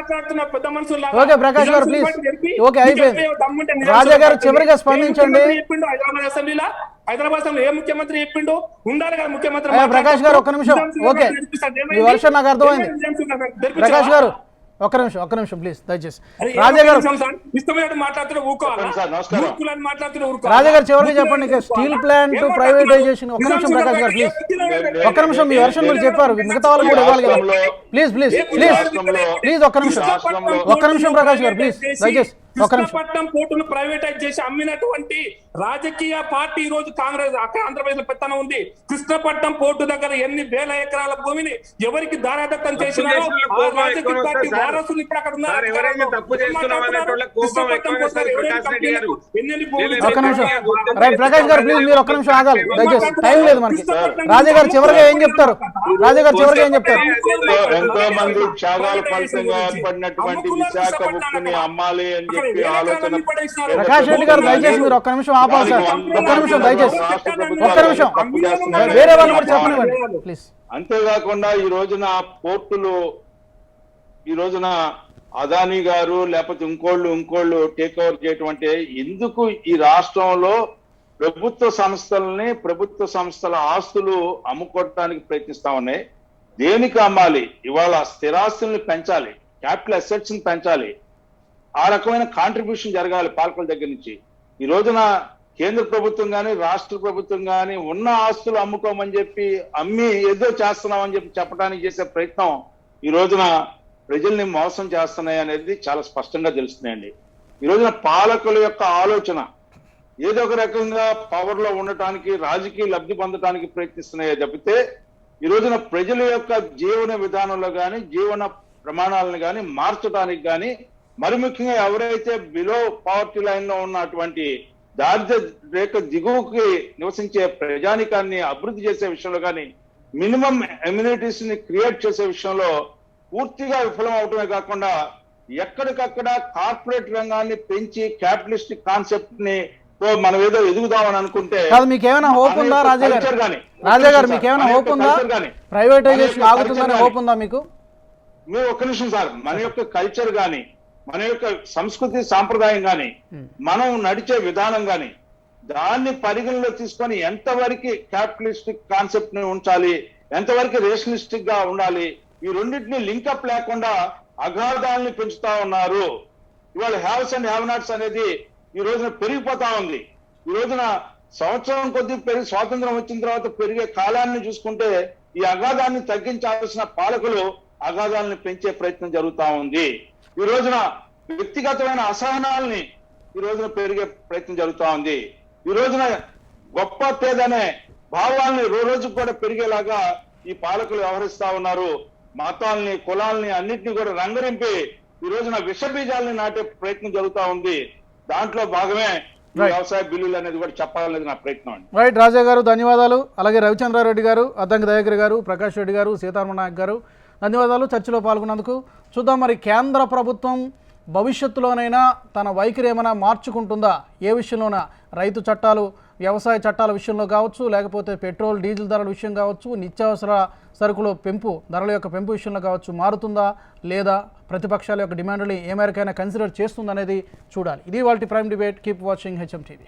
మాట్లాడుతున్నారు పెద్ద మనుషులు. ఓకే ప్రకాష్ గారు ప్లీజ్. ఓకే అయిపోయింది. రాజా గారు చివరిగా స్పందించండి. హైదరాబాద్ లో ఏ ముఖ్యమంత్రి చెప్పిండు? ఉండాలి కదా ముఖ్యమంత్రి. ప్రకాష్ గారు ఒక్క నిమిషం. ఓకే ఈ వర్షం నాకు అర్థమైంది. ప్రకాష్ గారు ఒక్క నిమిషం ప్లీజ్ దయచేసి. రాజా గారు రాజా గారు చివరికి చెప్పండి. Steel plant privatisation. ఒక్క నిమిషం ప్రకాష్ గారు ప్లీజ్. ఒక్క నిమిషం. మీ వర్షన్ మీరు చెప్పారు, మిగతా వాళ్ళకి కూడా ఇవ్వాలి కదా. ప్లీజ్ ప్లీజ్ ప్లీజ్ ప్లీజ్ ఒక్క నిమిషం ప్రకాష్ గారు ప్లీజ్ దయచేసి. కృష్ణపట్నం పోర్టును ప్రైవేటైజ్ చేసి అమ్మినటువంటి రాజకీయ పార్టీ ఈ రోజు కాంగ్రెస్. అక్కడ ఆంధ్రప్రదేశ్ లో పెత్తనం ఉంది. కృష్ణపట్నం పోర్టు దగ్గర ఎన్ని వేల ఎకరాల భూమిని ఎవరికి దారాదత్తం చేసినారో ఆ రాజకీయ పార్టీ వారసులు ఇప్పుడు అక్కడ ఉన్నారు. ఒక్క నిమిషం రైట్ ప్రకాష్ గారు ప్లీజ్ మీరు ఒక్క నిమిషం ఆగాలి దయచేసి. టైం లేదు మనకి. రాజా గారు చివరిగా ఏం చెప్తారు? ఎంతో మంది త్యాగాల ఫలితంగా ఏర్పడినటువంటి విశాఖ ఉక్కుని అమ్మాలి అని చెప్పి ఆలోచన. ప్రకాష్ రెడ్డి గారు దయచేసి మీరు ఒక్క నిమిషం ఆపాలి సార్. ఒక్క నిమిషం దయచేసి. ఒక్క నిమిషం వేరే వాళ్ళు కూడా చెప్పనివ్వండి ప్లీజ్. అంతేకాకుండా ఈ రోజున పోర్టులు ఈ రోజున అదానీ గారు లేకపోతే ఇంకోళ్ళు టేక్ ఓవర్ చేయటం అంటే ఎందుకు ఈ రాష్ట్రంలో ప్రభుత్వ సంస్థల ఆస్తులు అమ్ముకోవడానికి ప్రయత్నిస్తా ఉన్నాయి. దేనికి అమ్మాలి? ఇవాళ స్థిరాస్తుల్ని పెంచాలి, క్యాపిటల్ అసెట్స్ ని పెంచాలి. ఆ రకమైన కాంట్రిబ్యూషన్ జరగాలి పాలకుల దగ్గర నుంచి. ఈ రోజున కేంద్ర ప్రభుత్వం కానీ రాష్ట్ర ప్రభుత్వం కానీ ఉన్న ఆస్తులు అమ్ముకోమని చెప్పి అమ్మి ఏదో చేస్తున్నామని చెప్పి చెప్పడానికి చేసే ప్రయత్నం ఈ రోజున ప్రజల్ని మోసం చేస్తున్నాయి అనేది చాలా స్పష్టంగా తెలుస్తున్నాయండి. ఈ రోజున పాలకుల యొక్క ఆలోచన ఏదో ఒక రకంగా పవర్ లో ఉండటానికి, రాజకీయ లబ్ధి పొందడానికి ప్రయత్నిస్తున్నాయే తప్పితే ఈ రోజున ప్రజల యొక్క జీవన విధానంలో కానీ జీవన ప్రమాణాలను కానీ మార్చడానికి కానీ మరి ముఖ్యంగా ఎవరైతే బిలో పవర్టీ లైన్ లో ఉన్నటువంటి దారిద్ర్య రేఖ దిగువకి నివసించే ప్రజానికాన్ని అభివృద్ధి చేసే విషయంలో కానీ మినిమం ఎమ్యూనిటీస్ ని క్రియేట్ చేసే విషయంలో పూర్తిగా విఫలం అవటమే కాకుండా ఎక్కడికక్కడ కార్పొరేట్ రంగాన్ని పెంచి క్యాపిటలిస్టిక్ కాన్సెప్ట్ ని మనం ఏదో ఎదుగుదామని అనుకుంటే కాదు, మీకేమైనా హోప్ ఉందా రాజా గారు? రాజా గారు మీకేమైనా హోప్ ఉందా? ప్రైవేటైజేషన్ ఆగుతుందని హోప్ ఉందా మీకు? మీరు ఒక్క నిమిషం సార్, మన యొక్క కల్చర్ గాని, మన యొక్క సంస్కృతి సాంప్రదాయం గాని, మనం నడిచే విధానం గాని, దాన్ని పరిగణలో తీసుకొని ఎంతవరకు క్యాపిటలిస్టిక్ కాన్సెప్ట్ ని ఉంచాలి, ఎంతవరకు రేషనలిస్టిక్ గా ఉండాలి, ఈ రెండింటిని లింకప్ లేకుండా అగాధాలని పెంచుతా ఉన్నారు. ఇవాళ హ్యావ్స్ అండ్ హ్యావ్ నాట్స్ అనేది ఈ రోజున పెరిగిపోతా ఉంది. ఈ రోజున సంవత్సరం కొద్ది పెరిగి స్వాతంత్రం వచ్చిన తర్వాత పెరిగే కాలాన్ని చూసుకుంటే ఈ అగాధాన్ని తగ్గించాల్సిన పాలకులు అగాధాలను పెంచే ప్రయత్నం జరుగుతా ఉంది. ఈ రోజున వ్యక్తిగతమైన అసహనాల్ని ఈ రోజున పెరిగే ప్రయత్నం జరుగుతా ఉంది. ఈ రోజున గొప్ప పేదనే భావాల్ని రోజు కూడా పెరిగేలాగా ఈ పాలకులు వ్యవహరిస్తా ఉన్నారు. మతాల్ని, కులాల్ని అన్నింటినీ కూడా రంగరింపి ఈ రోజున విష బీజాలని నాటే ప్రయత్నం జరుగుతా ఉంది. దాంట్లో భాగమే ఈ వ్యవసాయ బిల్లులు అనేది కూడా చెప్పాలనేది నా ప్రయత్నం అండి. రైట్ రాజా గారు, ధన్యవాదాలు. అలాగే రవిచంద్రారెడ్డి గారు, అద్దంకి దయాకర్ గారు, ప్రకాష్ రెడ్డి గారు, సీతారామ నాయక్ గారు, ధన్యవాదాలు చర్చలో పాల్గొన్నందుకు. చూద్దాం మరి కేంద్ర ప్రభుత్వం భవిష్యత్తులోనైనా తన వైఖరి ఏమైనా మార్చుకుంటుందా? ఏ విషయంలోనా? రైతు చట్టాలు, వ్యవసాయ చట్టాల విషయంలో కావచ్చు, లేకపోతే పెట్రోల్ డీజిల్ ధరల విషయం కావచ్చు, నిత్యావసర సరుకుల పెంపు, ధరల యొక్క పెంపు విషయంలో కావచ్చు, మారుతుందా లేదా ప్రతిపక్షాల యొక్క డిమాండ్ని ఏ మేరకైనా కన్సిడర్ చేస్తుందనేది చూడాలి. ఇది వాళ్ళ prime debate. Keep watching HM TV.